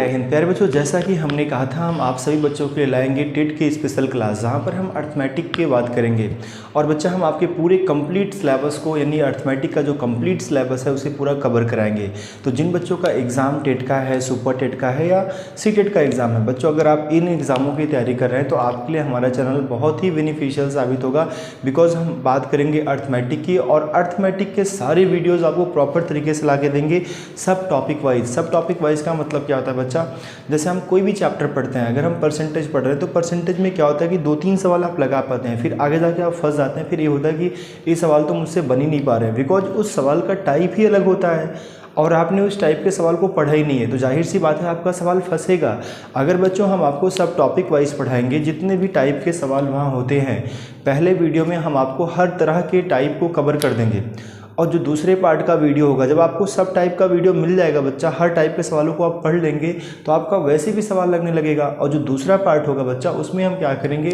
जय हिंद। प्यारे बच्चों, जैसा कि हमने कहा था हम आप सभी बच्चों के लिए लाएंगे टेट की स्पेशल क्लास, जहां पर हम अर्थमेटिक की बात करेंगे। और बच्चा हम आपके पूरे कंप्लीट सिलेबस को, यानी अर्थमेटिक का जो कंप्लीट सिलेबस है उसे पूरा कवर कराएंगे। तो जिन बच्चों का एग्ज़ाम टेट का है, सुपर टेट का है या सी टेट का एग्ज़ाम है, बच्चों अगर आप इन एग्ज़ामों की तैयारी कर रहे हैं तो आपके लिए हमारा चैनल बहुत ही बेनिफिशियल साबित होगा। बिकॉज हम बात करेंगे अर्थमेटिक की, और अर्थमेटिक के सारे वीडियोज़ आपको प्रॉपर तरीके से ला के देंगे सब टॉपिक वाइज। सब टॉपिक वाइज का मतलब क्या होता है बच्चा, जैसे हम कोई भी चैप्टर पढ़ते हैं, अगर हम परसेंटेज पढ़ रहे हैं तो परसेंटेज में क्या होता है कि 2-3 सवाल आप लगा पाते हैं, फिर आगे जाके आप फंस जाते हैं। फिर ये होता है कि ये सवाल तो मुझसे बन ही नहीं पा रहे हैं, बिकॉज उस सवाल का टाइप ही अलग होता है और आपने उस टाइप के सवाल को पढ़ा ही नहीं है, तो जाहिर सी बात है आपका सवाल फंसेगा। अगर बच्चों हम आपको सब टॉपिक वाइज पढ़ाएंगे, जितने भी टाइप के सवाल वहाँ होते हैं, पहले वीडियो में हम आपको हर तरह के टाइप को कवर कर देंगे। और जो दूसरे पार्ट का वीडियो होगा, जब आपको सब टाइप का वीडियो मिल जाएगा बच्चा, हर टाइप के सवालों को आप पढ़ लेंगे तो आपका वैसे भी सवाल लगने लगेगा। और जो दूसरा पार्ट होगा बच्चा, उसमें हम क्या करेंगे,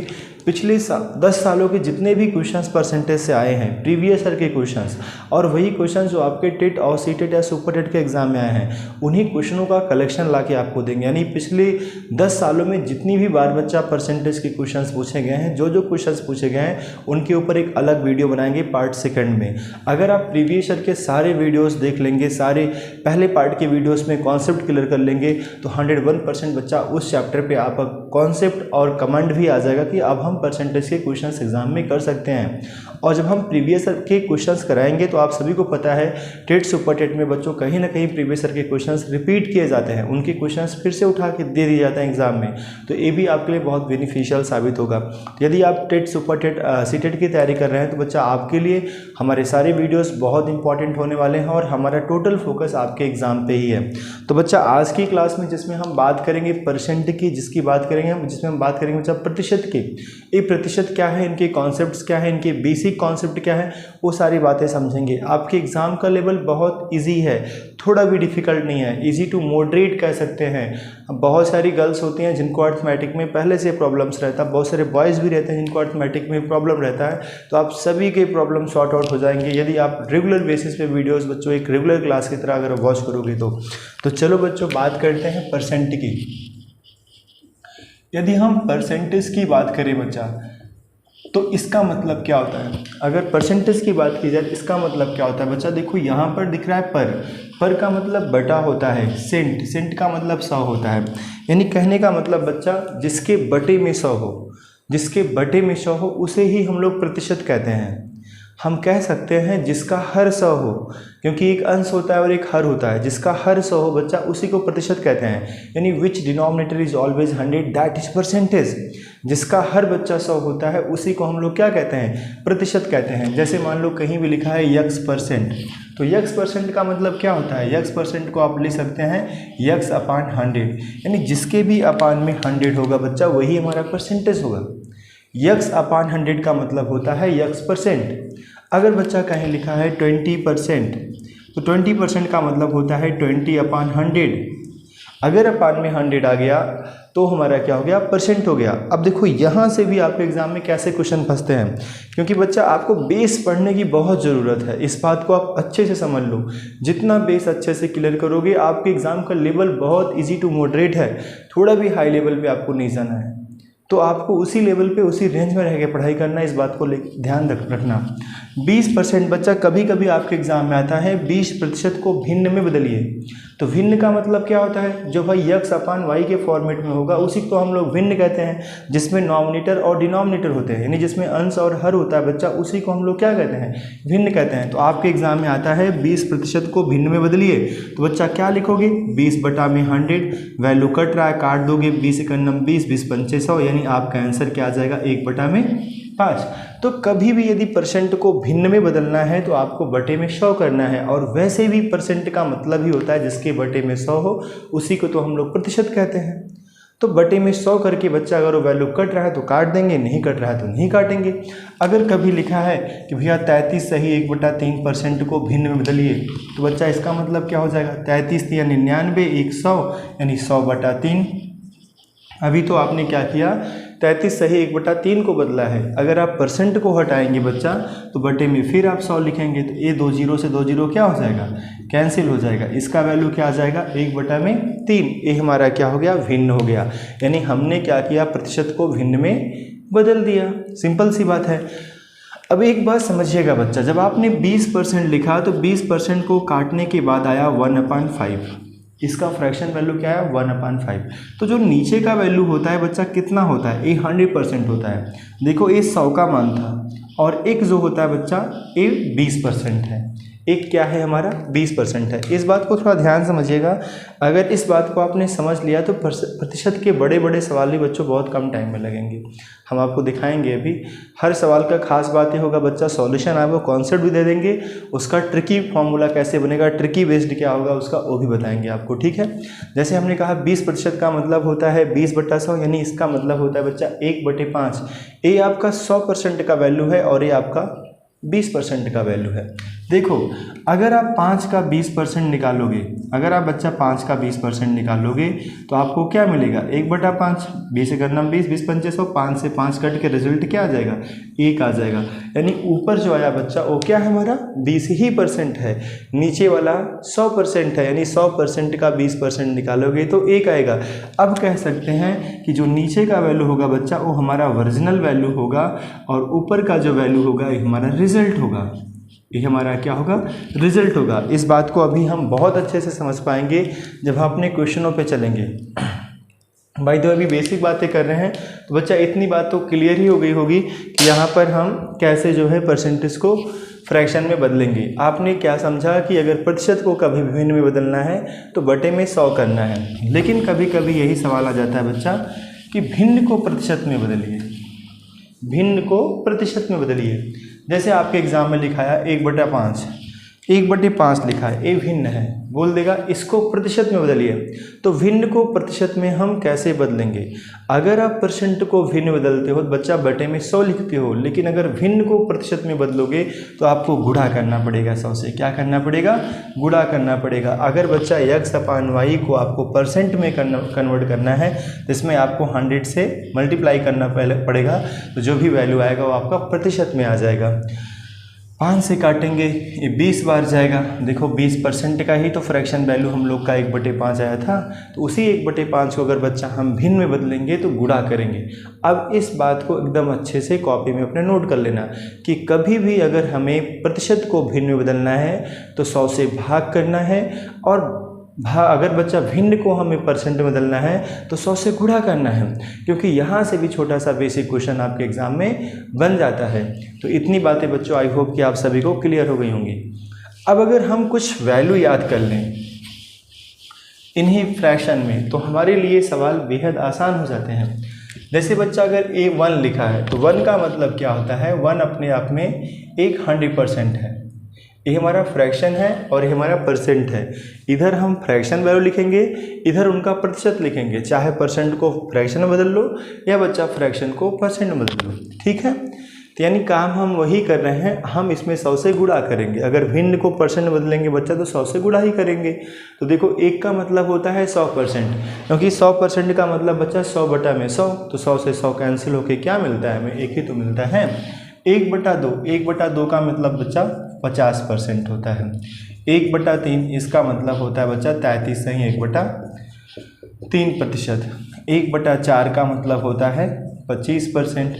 पिछले 10 सालों के जितने भी क्वेश्चंस परसेंटेज से आए हैं, प्रीवियस ईयर के क्वेश्चंस, और वही क्वेश्चंस जो आपके टेट और सी टेट या सुपर टेट के एग्जाम में आए हैं, उन्हीं क्वेश्चनों का कलेक्शन ला के आपको देंगे। यानी पिछले 10 सालों में जितनी भी बार बच्चा परसेंटेज के क्वेश्चंस पूछे गए हैं, जो क्वेश्चंस पूछे गए हैं, उनके ऊपर एक अलग वीडियो बनाएंगे पार्ट सेकंड में। अगर आप प्रीवियस ईयर के सारे वीडियोस देख लेंगे, सारे पहले पार्ट के वीडियोस में कॉन्सेप्ट क्लियर कर लेंगे, तो 101% बच्चा उस चैप्टर पे आप कॉन्सेप्ट और कमांड भी आ जाएगा कि अब हम परसेंटेज के क्वेश्चंस एग्जाम में कर सकते हैं। और जब हम प्रीवियस ईयर के क्वेश्चंस कराएंगे तो आप सभी को पता है टेट सुपर टेट में बच्चों कहीं ना कहीं प्रीवियस ईयर के क्वेश्चंस रिपीट किए जाते हैं, उनके क्वेश्चंस फिर से उठा के दे दिए जाते हैं एग्जाम में, तो ये भी आपके लिए बहुत बेनिफिशियल साबित होगा। यदि आप TET super TET C TET की तैयारी कर रहे हैं तो बच्चा आपके लिए हमारे सारे वीडियोज़ बहुत इंपॉर्टेंट होने वाले हैं और हमारा टोटल फोकस आपके एग्जाम पे ही है। तो बच्चा आज की क्लास में जिसमें हम बात करेंगे परसेंट की, जिसकी बात करेंगे हम, जिसमें हम बात करेंगे बच्चा प्रतिशत की, ये प्रतिशत क्या है, इनके कॉन्सेप्ट्स क्या है, इनके बेसिक कॉन्सेप्ट क्या है, वो सारी बातें समझेंगे। आपके एग्जाम का लेवल बहुत ईजी है, थोड़ा भी डिफिकल्ट नहीं है, ईजी टू मॉडरेट कह सकते हैं। बहुत सारी गर्ल्स होती हैं जिनको अर्थमेटिक में पहले से प्रॉब्लम्स रहता है, बहुत सारे बॉयज़ भी रहते हैं जिनको अर्थमेटिक में प्रॉब्लम रहता है, तो आप सभी के प्रॉब्लम सॉर्ट आउट हो जाएंगे यदि आप रेगुलर बेसिस पे वीडियोस बच्चों एक रेगुलर क्लास की तरह अगर वॉच करोगे तो चलो बच्चों बात करते हैं परसेंट की। यदि हम परसेंटेज की बात करें बच्चा, तो इसका मतलब क्या होता है, अगर परसेंटेज की बात की जाए तो इसका मतलब क्या होता है बच्चा, देखो यहाँ पर दिख रहा है पर का मतलब बटा होता है, सेंट का मतलब 100 होता है। यानी कहने का मतलब बच्चा जिसके बटे में 100 हो, जिसके बटे में 100 हो उसे ही हम लोग प्रतिशत कहते हैं। हम कह सकते हैं जिसका हर 100 हो, क्योंकि एक अंश होता है और एक हर होता है, जिसका हर 100 हो बच्चा उसी को प्रतिशत कहते हैं। यानी which denominator is always 100 that is percentage. जिसका हर बच्चा 100 होता है उसी को हम लोग क्या कहते हैं, प्रतिशत कहते हैं। जैसे मान लो कहीं भी लिखा है x%, तो x% का मतलब क्या होता है, x% को आप ले सकते हैं x/100, यानी जिसके भी अपान में 100 होगा बच्चा वही हमारा परसेंटेज होगा। x/100 का मतलब होता है x%। अगर बच्चा कहीं लिखा है 20%, तो 20% का मतलब होता है 20/100। अगर अपान में 100 आ गया तो हमारा क्या हो गया, परसेंट हो गया। अब देखो यहाँ से भी आपके एग्जाम में कैसे क्वेश्चन फंसते हैं, क्योंकि बच्चा आपको बेस पढ़ने की बहुत ज़रूरत है, इस बात को आप अच्छे से समझ लो। जितना बेस अच्छे से क्लियर करोगे आपके एग्जाम का लेवल बहुत ईजी टू मॉडरेट है, थोड़ा भी हाई लेवल पे आपको नहीं जाना है, तो आपको उसी लेवल पे उसी रेंज में रह के पढ़ाई करना है, इस बात को ध्यान रखना। 20% बच्चा कभी कभी आपके एग्जाम में आता है 20% को भिन्न में बदलिए। तो भिन्न का मतलब क्या होता है, जो भाई x/y के फॉर्मेट में होगा उसी को हम लोग भिन्न कहते हैं, जिसमें नॉमिनेटर और डिनोमिनेटर होते हैं, यानी जिसमें अंश और हर होता है बच्चा उसी को हम लोग क्या कहते हैं, भिन्न कहते हैं। तो आपके एग्जाम में आता है 20% को भिन्न में बदलिए, तो बच्चा क्या लिखोगे, 20/100, वैल्यू कट रहा है काट दोगे, 20×1 20, 20×5 100, यानी आपका आंसर क्या आ जाएगा 1/5। तो कभी भी यदि परसेंट को भिन्न में बदलना है तो आपको बटे में 100 करना है, और वैसे भी परसेंट का मतलब ही होता है जिसके बटे में 100 हो उसी को तो हम लोग प्रतिशत कहते हैं। तो बटे में 100 करके बच्चा अगर वो वैल्यू कट रहा है तो काट देंगे, नहीं कट रहा है तो नहीं काटेंगे। अगर कभी लिखा है कि भैया 33 सही 1/3% को भिन्न में बदलिए, तो बच्चा इसका मतलब क्या हो जाएगा, 33 या 99 100, यानी 100/3। अभी तो आपने क्या किया 33 सही 1/3 को बदला है। अगर आप परसेंट को हटाएंगे बच्चा तो बटे में फिर आप 100 लिखेंगे, तो ये 2 जीरो से 2 जीरो क्या हो जाएगा, कैंसिल हो जाएगा। इसका वैल्यू क्या आ जाएगा, 1/3। ये हमारा क्या हो गया, भिन्न हो गया। यानी हमने क्या किया, प्रतिशत को भिन्न में बदल दिया। सिंपल सी बात है। अब एक बात समझिएगा बच्चा, जब आपने 20% लिखा तो 20% को काटने के बाद आया 1/5। इसका फ्रैक्शन वैल्यू क्या है, 1/5। तो जो नीचे का वैल्यू होता है बच्चा कितना होता है, ये 100% होता है। देखो ये 100 का मान था और एक जो होता है बच्चा ये 20% है। एक क्या है हमारा 20% है। इस बात को थोड़ा ध्यान समझिएगा। अगर इस बात को आपने समझ लिया तो प्रतिशत के बड़े बड़े सवाल भी बच्चों बहुत कम टाइम में लगेंगे। हम आपको दिखाएंगे अभी। हर सवाल का खास बात ये होगा बच्चा, सॉल्यूशन आपको कॉन्सेप्ट भी दे देंगे, उसका ट्रिकी फॉर्मूला कैसे बनेगा, ट्रिकी बेस्ड क्या होगा उसका, वो भी बताएंगे आपको, ठीक है। जैसे हमने कहा 20% का मतलब होता है 20/100, यानी इसका मतलब होता है बच्चा 1/5। ये आपका 100% का वैल्यू है और ये आपका 20% का वैल्यू है। देखो अगर आप 5 का 20% निकालोगे, अगर आप बच्चा 5 का 20% निकालोगे तो आपको क्या मिलेगा, 1/5। 20 करना 20, 20 पंचे 100, 5 से 5 कट के रिजल्ट क्या आ जाएगा, 1 आ जाएगा। यानी ऊपर जो आया बच्चा वो क्या है हमारा 20% है, नीचे वाला 100% है, यानी 100% का 20% निकालोगे तो 1 आएगा। अब कह सकते हैं कि जो नीचे का वैल्यू होगा बच्चा वो हमारा ओरिजिनल वैल्यू होगा और ऊपर का जो वैल्यू होगा ये हमारा रिजल्ट होगा। ये हमारा क्या होगा, रिजल्ट होगा। इस बात को अभी हम बहुत अच्छे से समझ पाएंगे जब हम अपने क्वेश्चनों पे चलेंगे। भाई तो अभी बेसिक बातें कर रहे हैं तो बच्चा इतनी बात तो क्लियर ही हो गई होगी कि यहाँ पर हम कैसे जो है परसेंटेज को फ्रैक्शन में बदलेंगे। आपने क्या समझा कि अगर प्रतिशत को कभी भिन्न में बदलना है तो बटे में 100 करना है। लेकिन कभी कभी यही सवाल आ जाता है बच्चा कि भिन्न को प्रतिशत में बदलिए, भिन्न को प्रतिशत में बदलिए। जैसे आपके एग्जाम में लिखा है 1/5, 1/5 लिखा है, ये भिन्न है, बोल देगा इसको प्रतिशत में बदलिए। तो भिन्न को प्रतिशत में हम कैसे बदलेंगे। अगर आप परसेंट को भिन्न बदलते हो तो बच्चा बटे में 100 लिखते हो, लेकिन अगर भिन्न को प्रतिशत में बदलोगे तो आपको गुणा करना पड़ेगा 100 से। क्या करना पड़ेगा, गुणा करना पड़ेगा। अगर बच्चा x/y को आपको परसेंट में कन्वर्ट करना है तो इसमें आपको 100 से मल्टीप्लाई करना पड़ेगा, तो जो भी वैल्यू आएगा वो आपका प्रतिशत में आ जाएगा। 5 से काटेंगे ये 20 बार जाएगा। देखो 20% का ही तो फ्रैक्शन वैल्यू हम लोग का 1/5 आया था, तो उसी 1/5 को अगर बच्चा हम भिन्न में बदलेंगे तो गुणा करेंगे। अब इस बात को एकदम अच्छे से कॉपी में अपने नोट कर लेना कि कभी भी अगर हमें प्रतिशत को भिन्न में बदलना है तो 100 से भाग करना है, और अगर बच्चा भिन्न को हमें परसेंट में बदलना है तो 100 से गुणा करना है, क्योंकि यहाँ से भी छोटा सा बेसिक क्वेश्चन आपके एग्जाम में बन जाता है। तो इतनी बातें बच्चों आई होप कि आप सभी को क्लियर हो गई होंगी। अब अगर हम कुछ वैल्यू याद कर लें इन्हीं फ्रैक्शन में तो हमारे लिए सवाल बेहद आसान हो जाते हैं। जैसे बच्चा अगर A1 लिखा है तो 1 का मतलब क्या होता है, 1 अपने आप में एक 100% है। ये हमारा फ्रैक्शन है और ये हमारा परसेंट है। इधर हम फ्रैक्शन वैल्यू लिखेंगे, इधर उनका प्रतिशत लिखेंगे। चाहे परसेंट को फ्रैक्शन में बदल लो या बच्चा फ्रैक्शन को परसेंट में बदल लो, ठीक है। तो यानी काम हम वही कर रहे हैं, हम इसमें 100 से गुणा करेंगे। अगर भिन्न को परसेंट में बदलेंगे बच्चा तो 100 से गुणा ही करेंगे। तो देखो 1 का मतलब होता है 100%, क्योंकि 100% का मतलब बच्चा 100/100, तो 100 से 100 कैंसिल होके क्या मिलता है, हमें 1 ही तो मिलता है। 1/2, 1/2 का मतलब बच्चा 50% होता है। 1/3 इसका मतलब होता है बच्चा 33 सही 1/3%। 1/4 का मतलब होता है 25%।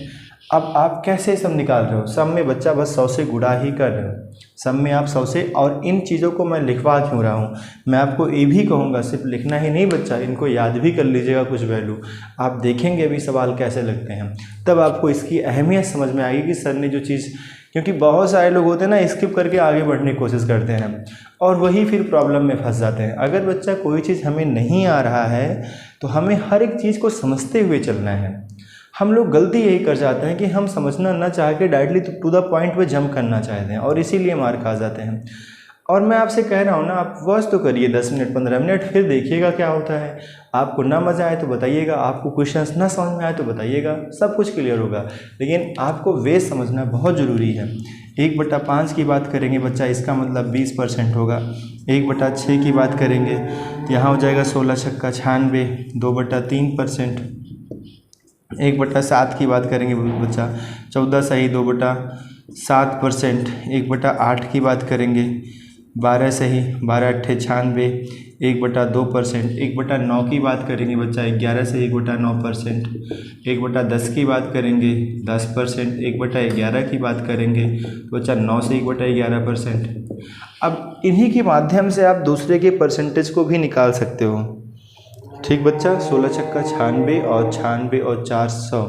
अब आप कैसे सब निकाल रहे हो, सब में बच्चा बस 100 से गुणा ही कर रहे हो, सब में आप 100 से। और इन चीज़ों को मैं लिखवा क्यों रहा हूँ, मैं आपको ये भी कहूँगा सिर्फ लिखना ही नहीं बच्चा, इनको याद भी कर लीजिएगा कुछ वैल्यू। आप देखेंगे अभी सवाल कैसे लगते हैं, तब आपको इसकी अहमियत समझ में आएगी कि सर ने जो चीज़, क्योंकि बहुत सारे लोग होते हैं ना स्किप करके आगे बढ़ने की कोशिश करते हैं और वही फिर प्रॉब्लम में फंस जाते हैं। अगर बच्चा कोई चीज़ हमें नहीं आ रहा है तो हमें हर एक चीज़ को समझते हुए चलना है। हम लोग गलती यही कर जाते हैं कि हम समझना ना चाह के डायरेक्टली टू द पॉइंट पे जंप करना चाहते हैं और इसीलिए मार खा जाते हैं। और मैं आपसे कह रहा हूँ ना, आप वॉच तो करिए 10 मिनट 15 मिनट, फिर देखिएगा क्या होता है। आपको ना मज़ा आए तो बताइएगा, आपको क्वेश्चंस ना समझ में आए तो बताइएगा, सब कुछ क्लियर होगा। लेकिन आपको वे समझना बहुत ज़रूरी है। 1/5 की बात करेंगे बच्चा, इसका मतलब 20% होगा। 1/6 की बात करेंगे तो यहाँ हो जाएगा 16 छक्का 96, 2/3%। 1/7 की बात करेंगे बच्चा 14 सही 2/7%। 1/8 की बात करेंगे 12 सही 12×8 = 96। 1/2%। 1/9 की बात करेंगे बच्चा 11 से 1/9%। 1/10 की बात करेंगे 10%। 1/11 की बात करेंगे तो बच्चा 9 से 1/11%। अब इन्हीं के माध्यम से आप दूसरे के परसेंटेज को भी निकाल सकते हो। ठीक बच्चा, 16 छक्का 96 और 96 और 400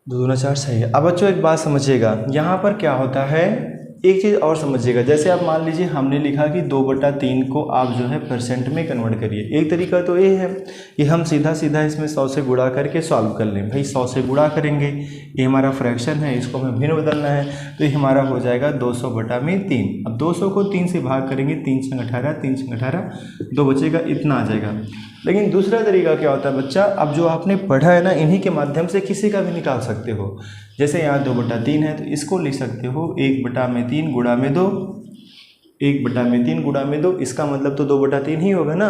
2 दूना 4 सही है। अब बच्चों एक बात समझिएगा, यहाँ पर क्या होता है, एक चीज़ और समझिएगा। जैसे आप मान लीजिए हमने लिखा कि 2/3 को आप जो है परसेंट में कन्वर्ट करिए। एक तरीका तो ये है कि हम सीधा सीधा इसमें 100 से गुणा करके सॉल्व कर लें। भाई 100 से गुणा करेंगे, ये हमारा फ्रैक्शन है, इसको हमें भिन्न बदलना है, तो ये हमारा हो जाएगा 200/3। अब 200 को 3 से भाग करेंगे, 3 × 18, 3 × 18 2 बचेगा, इतना आ जाएगा। लेकिन दूसरा तरीका क्या होता है बच्चा, अब जो आपने पढ़ा है ना, इन्हीं के माध्यम से किसी का भी निकाल सकते हो। जैसे यहाँ 2/3 है तो इसको लिख सकते हो 1/3 गुणा में 2। 1/3 गुणा में 2, इसका मतलब तो 2/3 ही होगा ना।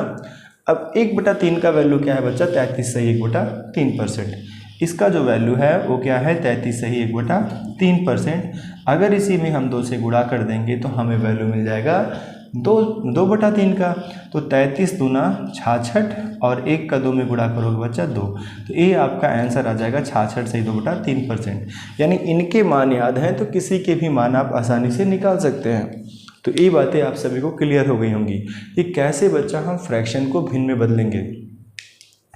अब 1/3 का वैल्यू क्या है बच्चा, 33 सही 1/3%। इसका जो वैल्यू है वो क्या है, 33 सही 1/3%। अगर इसी में हम 2 से गुणा कर देंगे तो हमें वैल्यू मिल जाएगा 2/3 का। तो 33 दूना 66 और 1 का 2 में गुणा करोगे बच्चा 2, तो ये आपका आंसर आ जाएगा 66 सही 2/3%। यानी इनके मान याद हैं तो किसी के भी मान आप आसानी से निकाल सकते हैं। तो ये बातें आप सभी को क्लियर हो गई होंगी कि कैसे बच्चा हम फ्रैक्शन को भिन्न में बदलेंगे।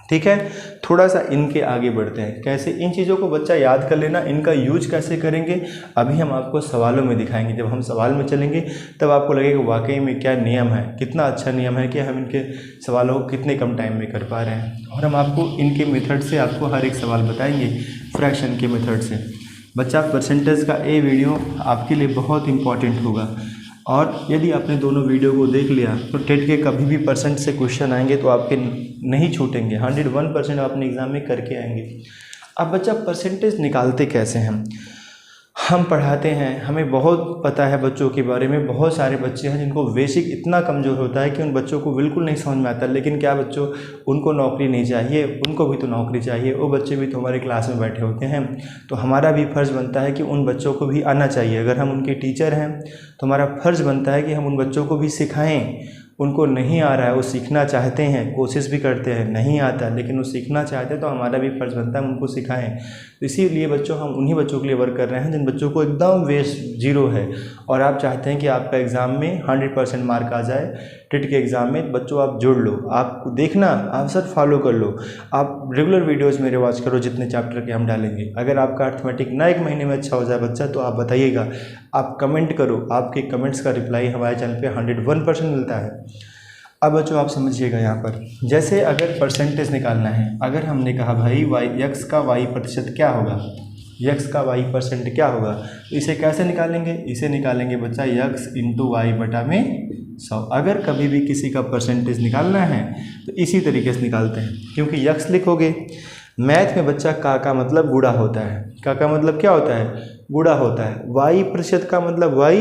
ठीक है, थोड़ा सा इनके आगे बढ़ते हैं। कैसे इन चीज़ों को बच्चा याद कर लेना, इनका यूज कैसे करेंगे अभी हम आपको सवालों में दिखाएंगे। जब हम सवाल में चलेंगे तब आपको लगेगा वाकई में क्या नियम है, कितना अच्छा नियम है कि हम इनके सवालों को कितने कम टाइम में कर पा रहे हैं। और हम आपको इनके मेथड से आपको हर एक सवाल बताएंगे फ्रैक्शन के मेथड से। बच्चा परसेंटेज का ये वीडियो आपके लिए बहुत इंपॉर्टेंट होगा, और यदि आपने दोनों वीडियो को देख लिया तो टेट के कभी भी परसेंट से क्वेश्चन आएंगे तो आपके नहीं छूटेंगे, 101% आप अपने एग्ज़ाम में करके आएंगे। अब बच्चा परसेंटेज निकालते कैसे हैं, हम पढ़ाते हैं, हमें बहुत पता है बच्चों के बारे में। बहुत सारे बच्चे हैं जिनको बेसिक इतना कमज़ोर होता है कि उन बच्चों को बिल्कुल नहीं समझ में आता। लेकिन क्या बच्चों, उनको नौकरी नहीं चाहिए, उनको भी तो नौकरी चाहिए, वो बच्चे भी तो हमारे क्लास में बैठे होते हैं। तो हमारा भी फ़र्ज़ बनता है कि उन बच्चों को भी आना चाहिए। अगर हम उनके टीचर हैं तो हमारा फ़र्ज़ बनता है कि हम उन बच्चों को भी सिखाएँ। उनको नहीं आ रहा है, वो सीखना चाहते हैं, कोशिश भी करते हैं, नहीं आता लेकिन वो सीखना चाहते हैं, तो हमारा भी फ़र्ज़ बनता है हम उनको सिखाएं। तो इसीलिए बच्चों हम उन्हीं बच्चों के लिए वर्क कर रहे हैं जिन बच्चों को एकदम वेस्ट 0 है, और आप चाहते हैं कि आपका एग्ज़ाम में 100% मार्क आ जाए। टेट के एग्ज़ाम में बच्चों आप जुड़ लो, आप देखना, आंसर फॉलो कर लो, आप रेगुलर वीडियोज़ मेरे वॉच करो जितने चैप्टर के हम डालेंगे। अगर आपका अर्थमेटिक ना 1 महीने में अच्छा हो जाए बच्चा तो आप बताइएगा, आप कमेंट करो, आपके कमेंट्स का रिप्लाई हमारे चैनल पे 101% मिलता है। अब बच्चों आप समझिएगा यहाँ पर, जैसे अगर परसेंटेज निकालना है, अगर हमने कहा भाई x का y% क्या होगा, x का y% क्या होगा, तो इसे कैसे निकालेंगे, इसे निकालेंगे बच्चा x × y/100। अगर कभी भी किसी का परसेंटेज निकालना है तो इसी तरीके से निकालते हैं, क्योंकि x लिखोगे। मैथ में बच्चा का मतलब गुणा होता है, का मतलब क्या होता है, गुणा होता है। y% का मतलब y,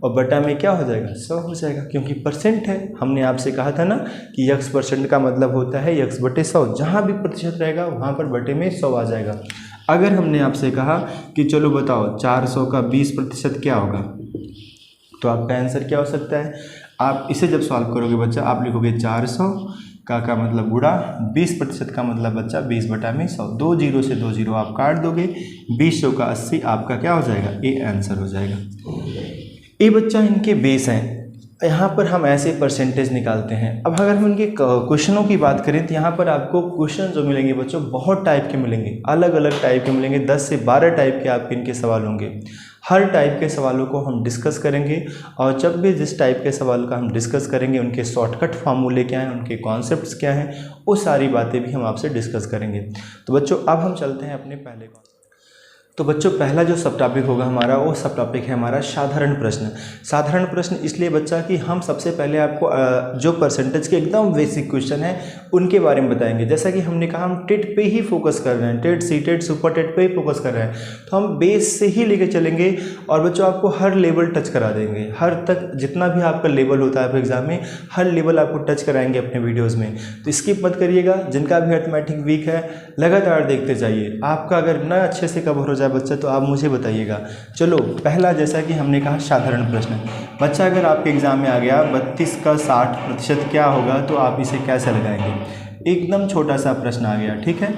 और बटा में क्या हो जाएगा, 100 हो जाएगा, क्योंकि परसेंट है। हमने आपसे कहा था ना कि x% का मतलब होता है x/100, जहाँ भी प्रतिशत रहेगा वहाँ पर बटे में 100 आ जाएगा। अगर हमने आपसे कहा कि चलो बताओ 400 का 20% क्या होगा, तो आपका आंसर क्या हो सकता है। आप इसे जब सॉल्व करोगे बच्चा, आप लिखोगे 400 का मतलब गुणा, 20% का मतलब बच्चा 20/100, 2 0 से 2 0 आप काट दोगे, 20 का 80 आपका क्या हो जाएगा, ये आंसर हो जाएगा। ये बच्चा इनके बेस हैं। यहाँ पर हम ऐसे परसेंटेज निकालते हैं। अब अगर हम इनके क्वेश्चनों की बात करें तो यहाँ पर आपको क्वेश्चन जो मिलेंगे बच्चों बहुत टाइप के मिलेंगे, अलग अलग टाइप के मिलेंगे, 10 से 12 टाइप के आपके इनके सवाल होंगे। हर टाइप के सवालों को हम डिस्कस करेंगे, और जब भी जिस टाइप के सवाल का हम डिस्कस करेंगे उनके शॉर्टकट फार्मूले क्या हैं, उनके कॉन्सेप्ट्स क्या हैं, वो सारी बातें भी हम आपसे डिस्कस करेंगे। तो बच्चों अब हम चलते हैं अपने पहले तो बच्चों पहला जो सब टॉपिक होगा हमारा, वो सब टॉपिक है हमारा साधारण प्रश्न। साधारण प्रश्न इसलिए बच्चा कि हम सबसे पहले आपको जो परसेंटेज के एकदम बेसिक क्वेश्चन है उनके बारे में बताएंगे। जैसा कि हमने कहा हम टेट पे ही फोकस कर रहे हैं, TET, C TET, super TET पे ही फोकस कर रहे हैं, तो हम बेस से ही लेके चलेंगे और बच्चों आपको हर लेवल टच करा देंगे। हर तक जितना भी आपका लेवल होता है एग्जाम में, हर लेवल आपको टच कराएंगे अपने वीडियोज़ में। तो स्किप मत करिएगा। जिनका भी अर्थमेटिक वीक है लगातार देखते जाइए। आपका अगर न अच्छे से कवर हो बच्चा तो आप मुझे बताइएगा। चलो पहला, जैसा कि हमने कहा साधारण प्रश्न। बच्चा अगर आपके एग्जाम में आ गया 32 का 60% क्या होगा, तो आप इसे कैसे लगाएंगे। एकदम छोटा सा प्रश्न आ गया, ठीक है।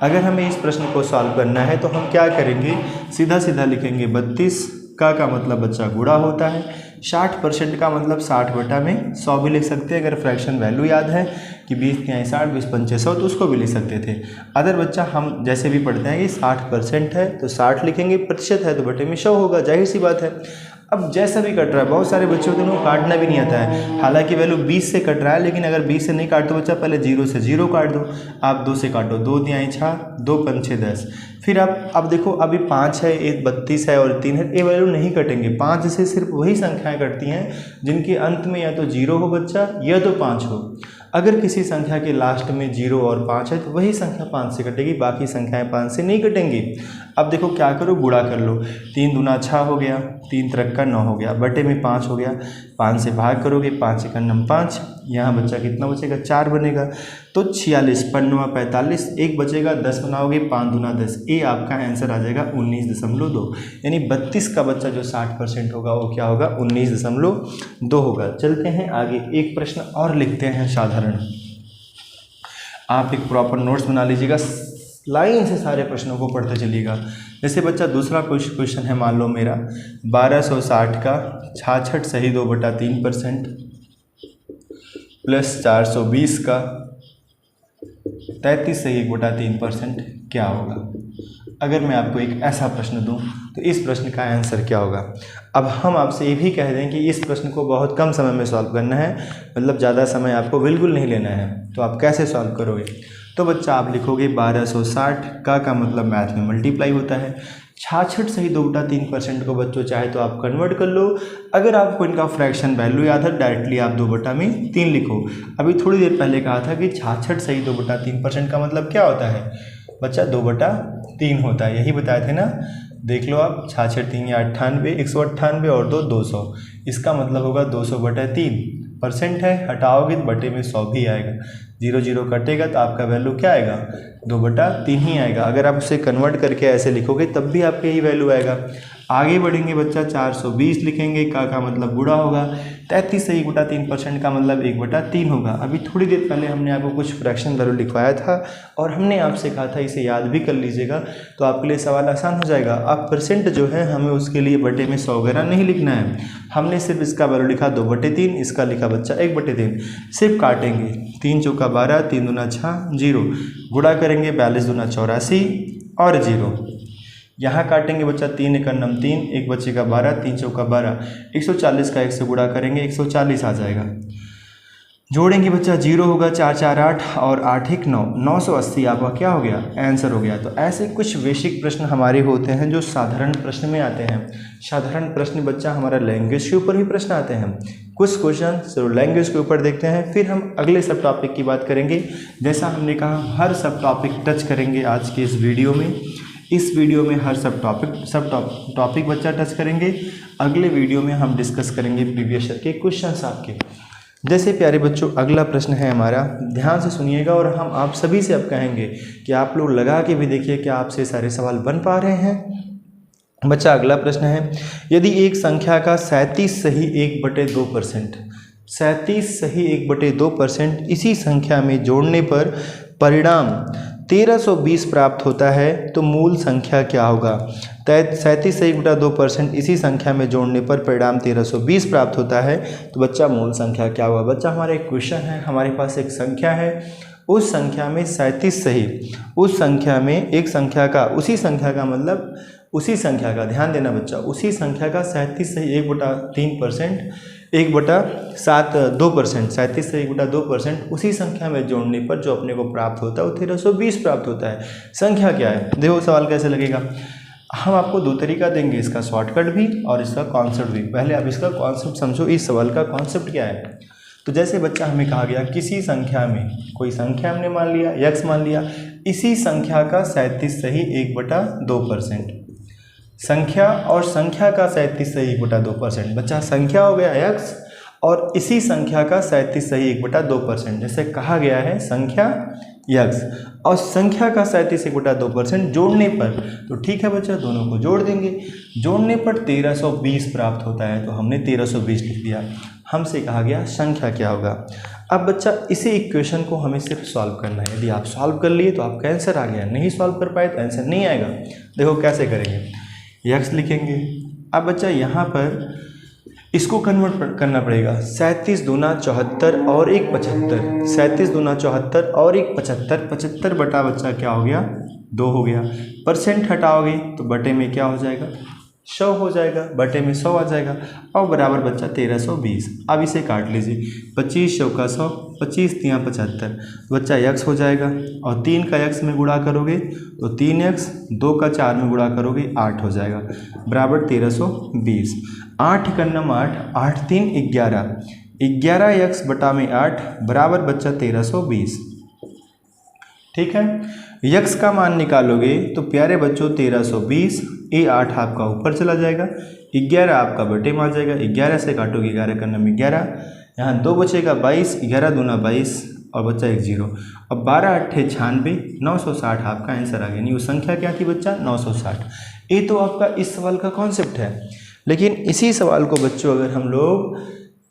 अगर हमें इस प्रश्न को सॉल्व करना है तो हम क्या करेंगे, सीधा सीधा लिखेंगे 32 का मतलब बच्चा गुणा होता है, 60% का मतलब 60/100 भी लिख सकते हैं। अगर फ्रैक्शन वैल्यू याद है कि 20 तिहाई 60, 20 पंचे 100, तो उसको भी लिख सकते थे। अदर बच्चा हम जैसे भी पढ़ते हैं कि 60% है तो 60 लिखेंगे, प्रतिशत है तो बटे में 100 होगा, जाहिर सी बात है। अब जैसा भी कट रहा है, बहुत सारे बच्चों को उनको काटना भी नहीं आता है। हालांकि वैल्यू 20 से कट रहा है, लेकिन अगर 20 से नहीं काटते बच्चा, पहले 0 से 0 काट दो। आप 2 से काटो, 2 तिहाई 6, 2 पंचे 10। फिर आप अब देखो, अभी 5 है, एक 32 है और 3 है, ये वैल्यू नहीं कटेंगे। 5 से सिर्फ वही संख्याएं कटती हैं जिनके अंत में या तो 0 हो बच्चा या तो 5 हो। अगर किसी संख्या के लास्ट में 0 और 5 है तो वही संख्या 5 से कटेगी, बाकी संख्याएं 5 से नहीं कटेंगी। अब देखो क्या करो, गुणा कर लो। 3 दूना 6 हो गया, 3 त्रिक का 9 हो गया, बटे में 5 हो गया। 5 से भाग करोगे, 5 एक 5, यहाँ बच्चा कितना बचेगा, 4 बनेगा। तो 46, 5 45, 1 बचेगा, 10 बनाओगे, 5 दूना 10, ये आपका आंसर आ जाएगा 19.2। यानी 32 का बच्चा जो 60% होगा वो क्या होगा, 19.2 होगा। चलते हैं आगे, एक प्रश्न और लिखते हैं साधारण। आप एक प्रॉपर नोट्स बना लीजिएगा, लाइन से सारे प्रश्नों को पढ़ते चलिएगा। जैसे बच्चा दूसरा क्वेश्चन है, मान लो मेरा 1260 का 66 सही 2/3% प्लस 420 का 33 सही 1/3% क्या होगा। अगर मैं आपको एक ऐसा प्रश्न दूं तो इस प्रश्न का आंसर क्या होगा। अब हम आपसे ये भी कह दें कि इस प्रश्न को बहुत कम समय में सॉल्व करना है, मतलब ज़्यादा समय आपको बिल्कुल नहीं लेना है, तो आप कैसे सॉल्व करोगे। तो बच्चा आप लिखोगे 1260 का मतलब मैथ में मल्टीप्लाई होता है। 66 सही 2/3% को बच्चों चाहे तो आप कन्वर्ट कर लो। अगर आपको इनका फ्रैक्शन वैल्यू याद है, डायरेक्टली आप 2/3 लिखो। अभी थोड़ी देर पहले कहा था कि 66 सही 2/3% का मतलब क्या होता है बच्चा, 2/3 होता है, यही बताए थे ना। देख लो आप, 66 3 या 98, 198 और 2 200, इसका मतलब होगा 200/3%। है, हटाओगे तो बटे में 100 भी आएगा, 0 0 कटेगा तो आपका वैल्यू क्या आएगा, 2/3 ही आएगा। अगर आप उसे कन्वर्ट करके ऐसे लिखोगे तब भी आपका यही वैल्यू आएगा। आगे बढ़ेंगे बच्चा, 420 लिखेंगे, का मतलब गुणा होगा। 33 सही 1/3% का मतलब 1/3 होगा। अभी थोड़ी देर पहले हमने आपको कुछ फ्रैक्शन वैल्यू लिखवाया था और हमने आपसे कहा था इसे याद भी कर लीजिएगा, तो आपके लिए सवाल आसान हो जाएगा। अब परसेंट जो है हमें उसके लिए बटे में 100 वगैरह नहीं लिखना है, हमने सिर्फ इसका वैल्यू लिखा 2/3, इसका लिखा बच्चा 1/3। सिर्फ काटेंगे, 3 चौका 12, 3 दूना 6, 0, गुणा करेंगे 42 दूना 84 और 0। यहाँ काटेंगे बच्चा, 3 एक 3, 1 बचेगा 12, 3 चौका 12, 140 का 1 से गुणा करेंगे 140 आ जाएगा। जोड़ेंगे बच्चा, 0 होगा, 4 4 8 और 8 1 9, 980 आपका क्या हो गया, आंसर हो गया। तो ऐसे कुछ बेसिक प्रश्न हमारे होते हैं जो साधारण प्रश्न में आते हैं। साधारण प्रश्न बच्चा हमारा लैंग्वेज के ऊपर भी प्रश्न आते हैं। कुछ क्वेश्चन सिर्फ लैंग्वेज के ऊपर देखते हैं, फिर हम अगले सब टॉपिक की बात करेंगे। जैसा हमने कहा हर सब टॉपिक टच करेंगे आज के इस वीडियो में। इस वीडियो में हर सब टॉपिक बच्चा टच करेंगे। अगले वीडियो में हम डिस्कस करेंगे प्रीवियस ईयर के क्वेश्चंस आपके। जैसे प्यारे बच्चों, अगला प्रश्न है हमारा, ध्यान से सुनिएगा और हम आप सभी से अब कहेंगे कि आप लोग लगा के भी देखिए कि आपसे सारे सवाल बन पा रहे हैं। बच्चा अगला प्रश्न है, यदि एक संख्या का 37 सही 1/2%, 37 सही 1/2% इसी संख्या में जोड़ने पर परिणाम 1320 प्राप्त होता है तो मूल संख्या क्या होगा। 37 सही 1/2% इसी संख्या में जोड़ने पर परिणाम 1320 प्राप्त होता है तो बच्चा मूल संख्या क्या होगा। बच्चा हमारा एक क्वेश्चन है, हमारे पास एक संख्या है, उस संख्या में 37 सही, उस संख्या में एक संख्या का, उसी संख्या का मतलब उसी संख्या का, ध्यान देना बच्चा, उसी संख्या का 37 सही 1/3%, 1/2%, 37 से 1/2% उसी संख्या में जोड़ने पर जो अपने को प्राप्त होता है वो 1320 प्राप्त होता है। संख्या क्या है, देखो सवाल कैसे लगेगा। हम आपको दो तरीका देंगे, इसका शॉर्टकट भी और इसका कॉन्सेप्ट भी। पहले आप इसका कॉन्सेप्ट समझो, इस सवाल का कॉन्सेप्ट क्या है। तो जैसे बच्चा हमें कहा गया किसी संख्या में, कोई संख्या हमने मान लिया यक्स मान लिया, इसी संख्या का 37 सही 1/2%। संख्या और संख्या का 37 सही 1/2%। बच्चा संख्या हो गया यक्स और इसी संख्या का 37 सही 1/2%। जैसे कहा गया है संख्या यक्स और संख्या का 37 1/2% जोड़ने पर, तो ठीक है बच्चा दोनों को जोड़ देंगे, जोड़ने पर 1320 प्राप्त होता है। तो हमने 1320 लिख दिया। हमसे कहा गया संख्या क्या होगा। अब बच्चा इसी इक्वेशन को हमें सिर्फ सॉल्व करना है। यदि आप सॉल्व कर लिए तो आपका आंसर आ गया, नहीं सॉल्व कर पाए तो आंसर नहीं आएगा। देखो कैसे करेंगे, यक्स लिखेंगे। अब बच्चा यहाँ पर इसको कन्वर्ट करना पड़ेगा। 37 दूना 74 और 1 75। 37 दूना 74 और 1 75। 75 बटा बच्चा क्या हो गया 2 हो गया। परसेंट हटाओगे तो बटे में क्या हो जाएगा 100 हो जाएगा, बटे में 100 आ जाएगा और बराबर बच्चा 1320। अब इसे काट लीजिए, 25 चौका 100, 25 तियाँ 75, बच्चा यक्स हो जाएगा और 3 का यक्स में गुणा करोगे तो 3x, 2 का 4 में गुणा करोगे 8 हो जाएगा, बराबर 1320। 8 का नम 8, 8 3 11, 11 यक्स बटा में 8 बराबर बच्चा 1320। ठीक है, यक्स का मान निकालोगे तो प्यारे बच्चों 1320, ये 8 आपका ऊपर चला जाएगा, 11 आपका बटे में आ जाएगा, 11 से काटोगे 11 का नम 11, यहाँ 2 बचेगा 22, 11 दूना 22 और बच्चा 1 0। अब 12 8 96, 960 आपका आंसर आ गया। नहीं वो संख्या क्या थी बच्चा 960। ये तो आपका इस सवाल का कॉन्सेप्ट है। लेकिन इसी सवाल को बच्चों अगर हम लोग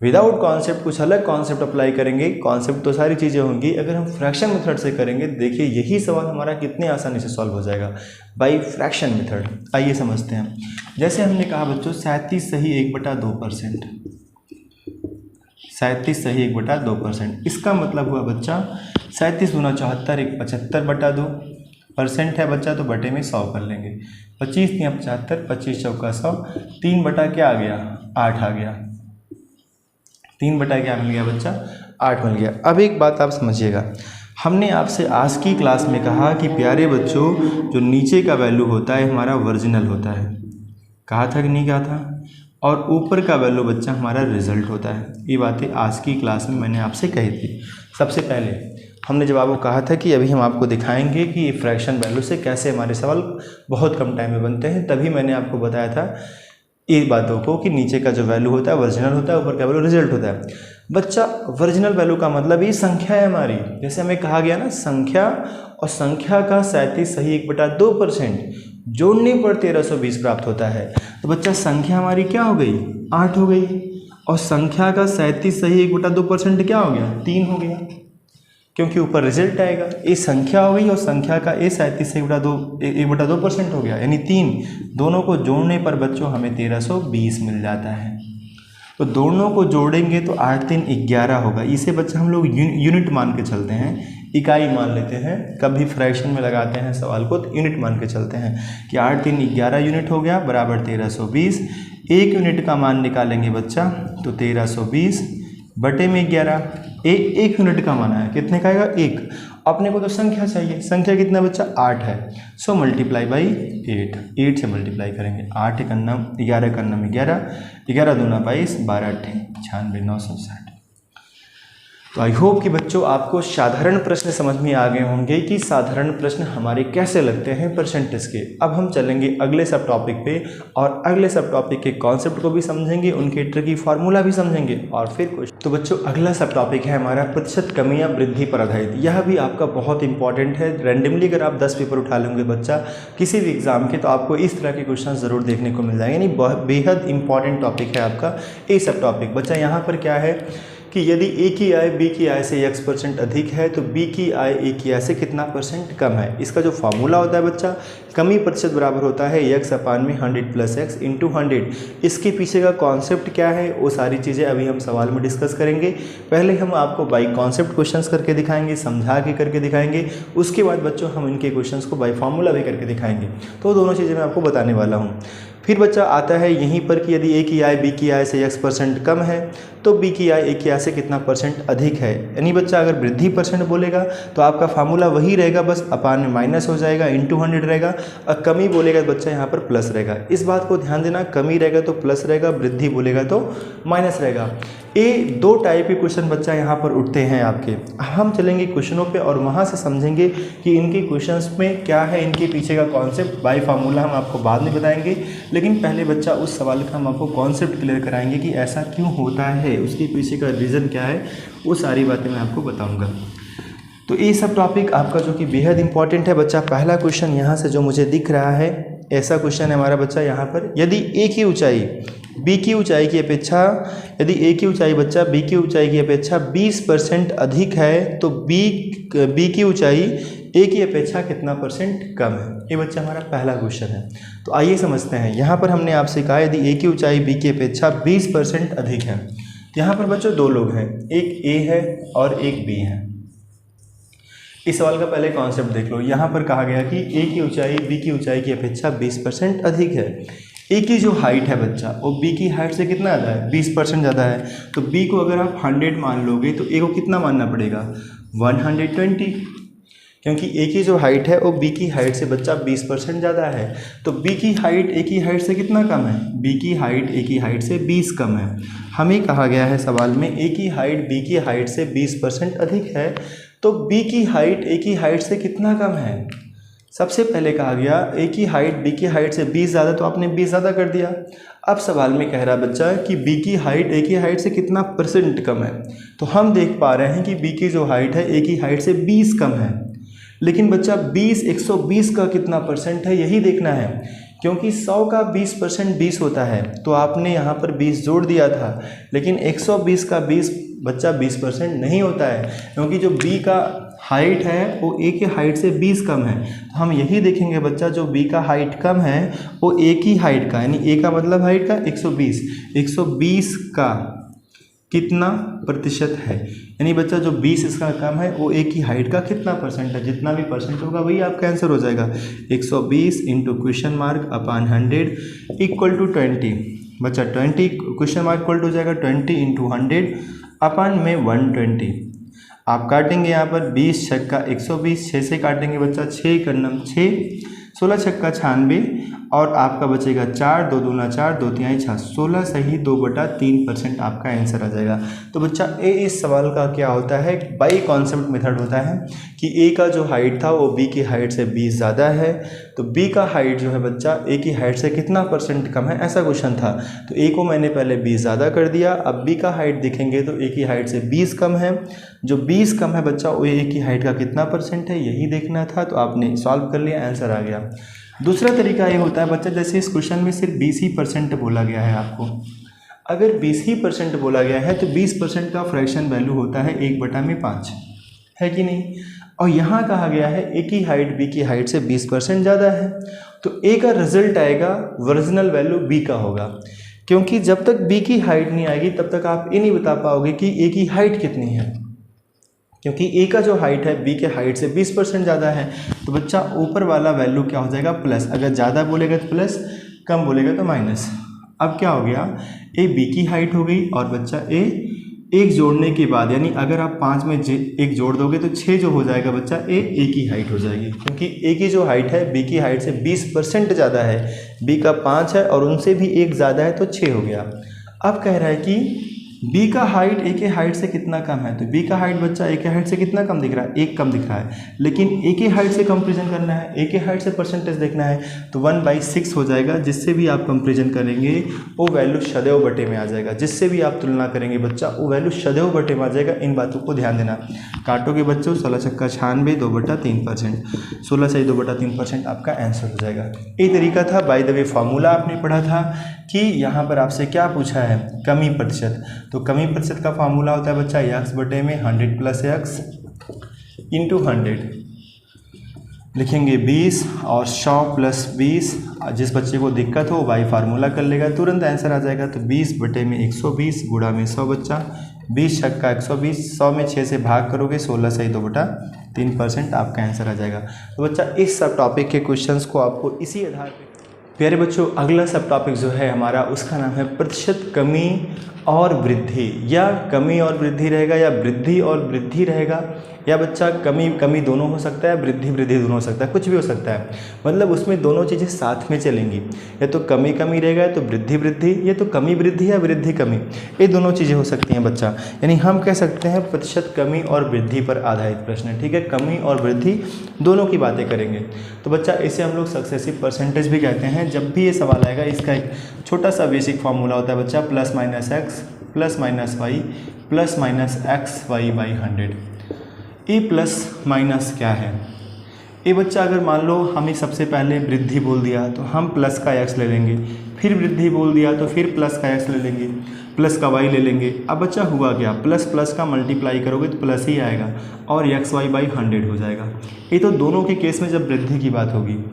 विदाउट कॉन्सेप्ट कुछ अलग कॉन्सेप्ट अप्लाई करेंगे, कॉन्सेप्ट तो सारी चीज़ें होंगी, अगर हम फ्रैक्शन मेथड से करेंगे देखिए यही सवाल हमारा कितने आसानी से सॉल्व हो जाएगा बाय फ्रैक्शन मेथड। आइए समझते हैं। जैसे हमने कहा बच्चों 37 सही 1/2%, 37 सही 1/2%। इसका मतलब हुआ बच्चा 37 दूना 74 1 75/2% है बच्चा, तो बटे में 100 कर लेंगे। 25 तियाँ 75, 25 चौका 100, 3 बटा क्या आ गया 8 आ गया, 3 बटा क्या मिल गया बच्चा 8 मिल गया। अब एक बात आप समझिएगा, हमने आपसे आज की क्लास में कहा कि प्यारे बच्चों जो नीचे का वैल्यू होता है हमारा ओरिजिनल होता है, कहा था कि नहीं कहा था, और ऊपर का वैल्यू बच्चा हमारा रिजल्ट होता है। ये बातें आज की क्लास में मैंने आपसे कही थी। सबसे पहले हमने जब आपको कहा था कि अभी हम आपको दिखाएंगे कि ये फ्रैक्शन वैल्यू से कैसे हमारे सवाल बहुत कम टाइम में बनते हैं, तभी मैंने आपको बताया था ये बातों को कि नीचे का जो वैल्यू होता है ओरिजिनल होता है, ऊपर का वैल्यू रिजल्ट होता है। बच्चा ओरिजिनल वैल्यू का मतलब ये संख्या है हमारी, जैसे हमें कहा गया ना संख्या और संख्या का 37 सही 1/2% जोड़ने पर 1320 प्राप्त होता है। तो बच्चा संख्या हमारी क्या हो गई 8 हो गई और संख्या का 37 सही 1/2% क्या हो गया 3 हो गया, क्योंकि ऊपर रिजल्ट आएगा। ये संख्या हो गई और संख्या का ये 37 से 1/2% हो गया यानी 3, दोनों को जोड़ने पर बच्चों हमें 1320 मिल जाता है। तो दोनों को जोड़ेंगे तो 8 3 11 होगा। इसे बच्चा हम लोग यूनिट मान के चलते हैं, इकाई मान लेते हैं। कभी फ्रैक्शन में लगाते हैं सवाल को तो यूनिट मान के चलते हैं कि 8 3 11 यूनिट हो गया बराबर 1320। 1 यूनिट का मान निकालेंगे बच्चा तो 1320 बटे में 11। एक यूनिट का मान है कितने का आएगा 1। अपने को तो संख्या चाहिए, संख्या कितना बच्चा 8 है, सो मल्टीप्लाई बाई 8 से मल्टीप्लाई करेंगे। 8 का नम 11 का नम 11, 11 दूना 22, 12 8 96 960। तो आई होप कि बच्चों आपको साधारण प्रश्न समझ में आ गए होंगे कि साधारण प्रश्न हमारे कैसे लगते हैं परसेंटेज के। अब हम चलेंगे अगले सब टॉपिक पे और अगले सब टॉपिक के कॉन्सेप्ट को भी समझेंगे, उनके ट्रिकी फार्मूला भी समझेंगे और फिर कुछ। तो बच्चों अगला सब टॉपिक है हमारा प्रतिशत कमी या वृद्धि पर आधारित। यह भी आपका बहुत इंपॉर्टेंट है। रैंडमली अगर आप 10 पेपर उठा लेंगे बच्चा किसी भी एग्जाम के तो आपको इस तरह के क्वेश्चन ज़रूर देखने को मिल जाएंगे। यानी बेहद इंपॉर्टेंट टॉपिक है आपका ये सब टॉपिक। बच्चा यहाँ पर क्या है कि यदि ए की आय बी की आय से x% अधिक है तो बी की आय ए की आय से कितना % कम है। इसका जो फार्मूला होता है बच्चा कमी प्रतिशत बराबर होता है x अपान में 100 + x × 100। इसके पीछे का कॉन्सेप्ट क्या है वो सारी चीज़ें अभी हम सवाल में डिस्कस करेंगे। पहले हम आपको बाई कॉन्सेप्ट क्वेश्चंस करके दिखाएंगे, समझा के करके दिखाएंगे। उसके बाद बच्चों हम इनके क्वेश्चंस को बाई फार्मूला भी करके दिखाएंगे। तो दोनों चीज़ें मैं आपको बताने वाला हूँ। फिर बच्चा आता है यहीं पर कि यदि ए की आय बी की आय से x% कम है तो बी की आय ए की आय से कितना % अधिक है। यानी बच्चा अगर वृद्धि % बोलेगा तो आपका फार्मूला वही रहेगा, बस अपान में माइनस हो जाएगा, इंटू 100 रहेगा। और कमी बोलेगा तो बच्चा यहाँ पर प्लस रहेगा। इस बात को ध्यान देना, कमी रहेगा तो प्लस रहेगा, वृद्धि बोलेगा तो माइनस रहेगा। ये दो टाइप के क्वेश्चन बच्चा यहाँ पर उठते हैं आपके। हम चलेंगे क्वेश्चनों पे और वहाँ से समझेंगे कि इनके क्वेश्चंस में क्या है, इनके पीछे का कॉन्सेप्ट। बाय फार्मूला हम आपको बाद में बताएंगे, लेकिन पहले बच्चा उस सवाल का हम आपको कॉन्सेप्ट क्लियर कराएंगे कि ऐसा क्यों होता है, उसके पीछे का रीज़न क्या है, वो सारी बातें मैं आपको बताऊँगा। तो ये सब टॉपिक आपका जो कि बेहद इंपॉर्टेंट है बच्चा। पहला क्वेश्चन यहाँ से जो मुझे दिख रहा है, ऐसा क्वेश्चन है हमारा बच्चा यहाँ पर, यदि ए की ऊंचाई बी की ऊंचाई की अपेक्षा, यदि ए की ऊंचाई बच्चा बी की ऊंचाई की अपेक्षा 20% अधिक है तो बी की ऊंचाई ए की अपेक्षा कितना % कम है। ये बच्चा हमारा पहला क्वेश्चन है। तो आइए समझते हैं। यहाँ पर हमने आपसे कहा यदि ए की ऊंचाई बी की अपेक्षा 20% अधिक है। यहाँ पर बच्चों दो लोग हैं, एक ए है और एक बी है। इस सवाल का पहले कॉन्सेप्ट देख लो। यहाँ पर कहा गया कि ए की ऊंचाई बी की ऊंचाई की अपेक्षा 20% अधिक है। ए की जो हाइट है बच्चा वो बी की हाइट से कितना ज़्यादा है, 20% ज़्यादा है। तो बी को अगर आप 100 मान लोगे तो ए को कितना मानना पड़ेगा, 120, क्योंकि ए की जो हाइट है वो बी की हाइट से बच्चा 20% ज़्यादा है। तो बी की हाइट ए की हाइट से कितना कम है, बी की हाइट ए की हाइट से 20 कम है। हमें कहा गया है सवाल में ए की हाइट बी की हाइट से 20% अधिक है, तो बी की हाइट ए की हाइट से कितना कम है। सबसे पहले कहा गया ए की हाइट बी की हाइट से 20 ज़्यादा, तो आपने 20 ज़्यादा कर दिया। अब सवाल में कह रहा बच्चा कि बी की हाइट ए की हाइट से कितना % कम है। तो हम देख पा रहे हैं कि बी की जो हाइट है ए की हाइट से 20 कम है, लेकिन बच्चा 120 का कितना % है यही देखना है, क्योंकि 100 का 20% 20 होता है। तो आपने यहाँ पर 20 जोड़ दिया था, लेकिन 120 का 20 बच्चा 20% नहीं होता है, क्योंकि जो बी का हाइट है वो ए की हाइट से 20 कम है। तो हम यही देखेंगे बच्चा, जो बी का हाइट कम है वो ए की हाइट का, यानी ए का मतलब हाइट का 120 का कितना % है। यानी बच्चा जो 20 इसका कम है वो ए की हाइट का कितना % है, जितना भी % होगा वही आपका आंसर हो जाएगा। 120 into question upon 100 equal to 20। बच्चा 20 क्वेश्चन मार्क इक्वल टू हो जाएगा 20 इंटू 100 अपान में 120। आप काटेंगे यहाँ पर 20 छक्का 120, 6 से काटेंगे बच्चा, 6 करनम 6, 16 छक्का 96 और आपका बचेगा 4, 2 दूना 4, 2 तिहाई 6, 16 सही 2/3% आपका आंसर आ जाएगा। तो बच्चा इस सवाल का क्या होता है, बाई कॉन्सेप्ट मेथड होता है कि ए का जो हाइट था वो बी की हाइट से 20 ज़्यादा है, तो बी का हाइट जो है बच्चा ए की हाइट से कितना % कम है, ऐसा क्वेश्चन था। तो ए को मैंने पहले 20 ज़्यादा कर दिया। अब बी का हाइट देखेंगे तो ए की हाइट से 20 कम है। जो 20 कम है बच्चा वो ए की हाइट का कितना % है यही देखना था। तो आपने सॉल्व कर लिया, आंसर आ गया। दूसरा तरीका ये होता है बच्चा, जैसे इस क्वेश्चन में सिर्फ 20% बोला गया है आपको, अगर 20% बोला गया है तो 20% का फ्रैक्शन वैल्यू होता है 1/5, है कि नहीं। और यहाँ कहा गया है ए की हाइट बी की हाइट से 20% ज़्यादा है, तो ए का रिजल्ट आएगा ओरिजिनल वैल्यू बी का होगा, क्योंकि जब तक बी की हाइट नहीं आएगी तब तक आप ये नहीं बता पाओगे कि ए की हाइट कितनी है, क्योंकि ए का जो हाइट है बी के हाइट से 20% ज़्यादा है। तो बच्चा ऊपर वाला वैल्यू क्या हो जाएगा, प्लस। अगर ज़्यादा बोलेगा तो प्लस, कम बोलेगा तो माइनस। अब क्या हो गया, ए बी की हाइट हो गई और बच्चा ए एक जोड़ने के बाद, यानी अगर आप 5 में एक जोड़ दोगे तो 6 जो हो जाएगा बच्चा ए की हाइट हो जाएगी, क्योंकि ए की जो हाइट है बी की हाइट से 20% ज़्यादा है। बी का 5 है और उनसे भी एक ज़्यादा है तो 6 हो गया। अब कह रहा है कि बी का हाइट ए के हाइट से कितना कम है, तो बी का हाइट बच्चा ए के हाइट से कितना कम दिख रहा है, 1 कम दिख रहा है, लेकिन ए के हाइट से कंपेरिजन करना है, ए के हाइट से % देखना है, तो 1/6 हो जाएगा। जिससे भी आप कंपेरिजन करेंगे वो वैल्यू सदैव बटे में आ जाएगा, जिससे भी आप तुलना करेंगे बच्चा वो वैल्यू सदैव बटे में आ जाएगा। इन बातों को ध्यान देना। काटोगे बच्चों 16 छक्का 96, 2/3%, 16 सही 2/3% आपका आंसर हो जाएगा। ये तरीका था। बाय द वे फार्मूला आपने पढ़ा था कि यहाँ पर आपसे क्या पूछा है, कमी %। तो कमी % का फार्मूला होता है बच्चा x बटे में 100 + x इंटू 100, लिखेंगे 20 और 100 + 20। जिस बच्चे को दिक्कत हो बाई फार्मूला कर लेगा, तुरंत आंसर आ जाएगा। तो 20 बटे में 120 गुणा में 100 बच्चा, 20 छक्का 120, 100 में 6 से भाग करोगे 16 सही 2/3% आपका आंसर आ जाएगा। तो बच्चा इस सब टॉपिक के क्वेश्चंस को आपको इसी आधार पे प्यारे बच्चों, अगला सब टॉपिक जो है हमारा उसका नाम है प्रतिशत कमी और वृद्धि, या कमी और वृद्धि रहेगा या वृद्धि और वृद्धि रहेगा, या बच्चा कमी कमी दोनों हो सकता है, वृद्धि वृद्धि दोनों हो सकता है, कुछ भी हो सकता है। मतलब उसमें दोनों चीज़ें साथ में चलेंगी, या तो कमी कमी रहेगा या तो वृद्धि वृद्धि, या तो कमी वृद्धि या वृद्धि कमी, ये दोनों चीज़ें हो सकती हैं बच्चा। यानी हम कह सकते हैं प्रतिशत कमी और वृद्धि पर आधारित प्रश्न है, ठीक है। कमी और वृद्धि दोनों की बातें करेंगे। तो बच्चा इसे हम लोग सक्सेसिव परसेंटेज भी कहते हैं। जब भी ये सवाल आएगा इसका एक छोटा सा बेसिक फार्मूला होता है बच्चा, plus minus x plus minus y plus minus x y by 100। A plus minus क्या है? ए बच्चा अगर मान लो हमें सबसे पहले वृद्धि बोल दिया तो हम प्लस का एक्स ले लेंगे, फिर वृद्धि बोल दिया तो फिर प्लस का एक्स ले लेंगे, प्लस का वाई ले लेंगे। अब बच्चा हुआ क्या, प्लस प्लस का मल्टीप्लाई करोगे तो प्लस ही आएगा और एक्स वाई बाई 100 हो जाएगा। ये तो दोनों के केस में जब वृद्धि की बात होगी।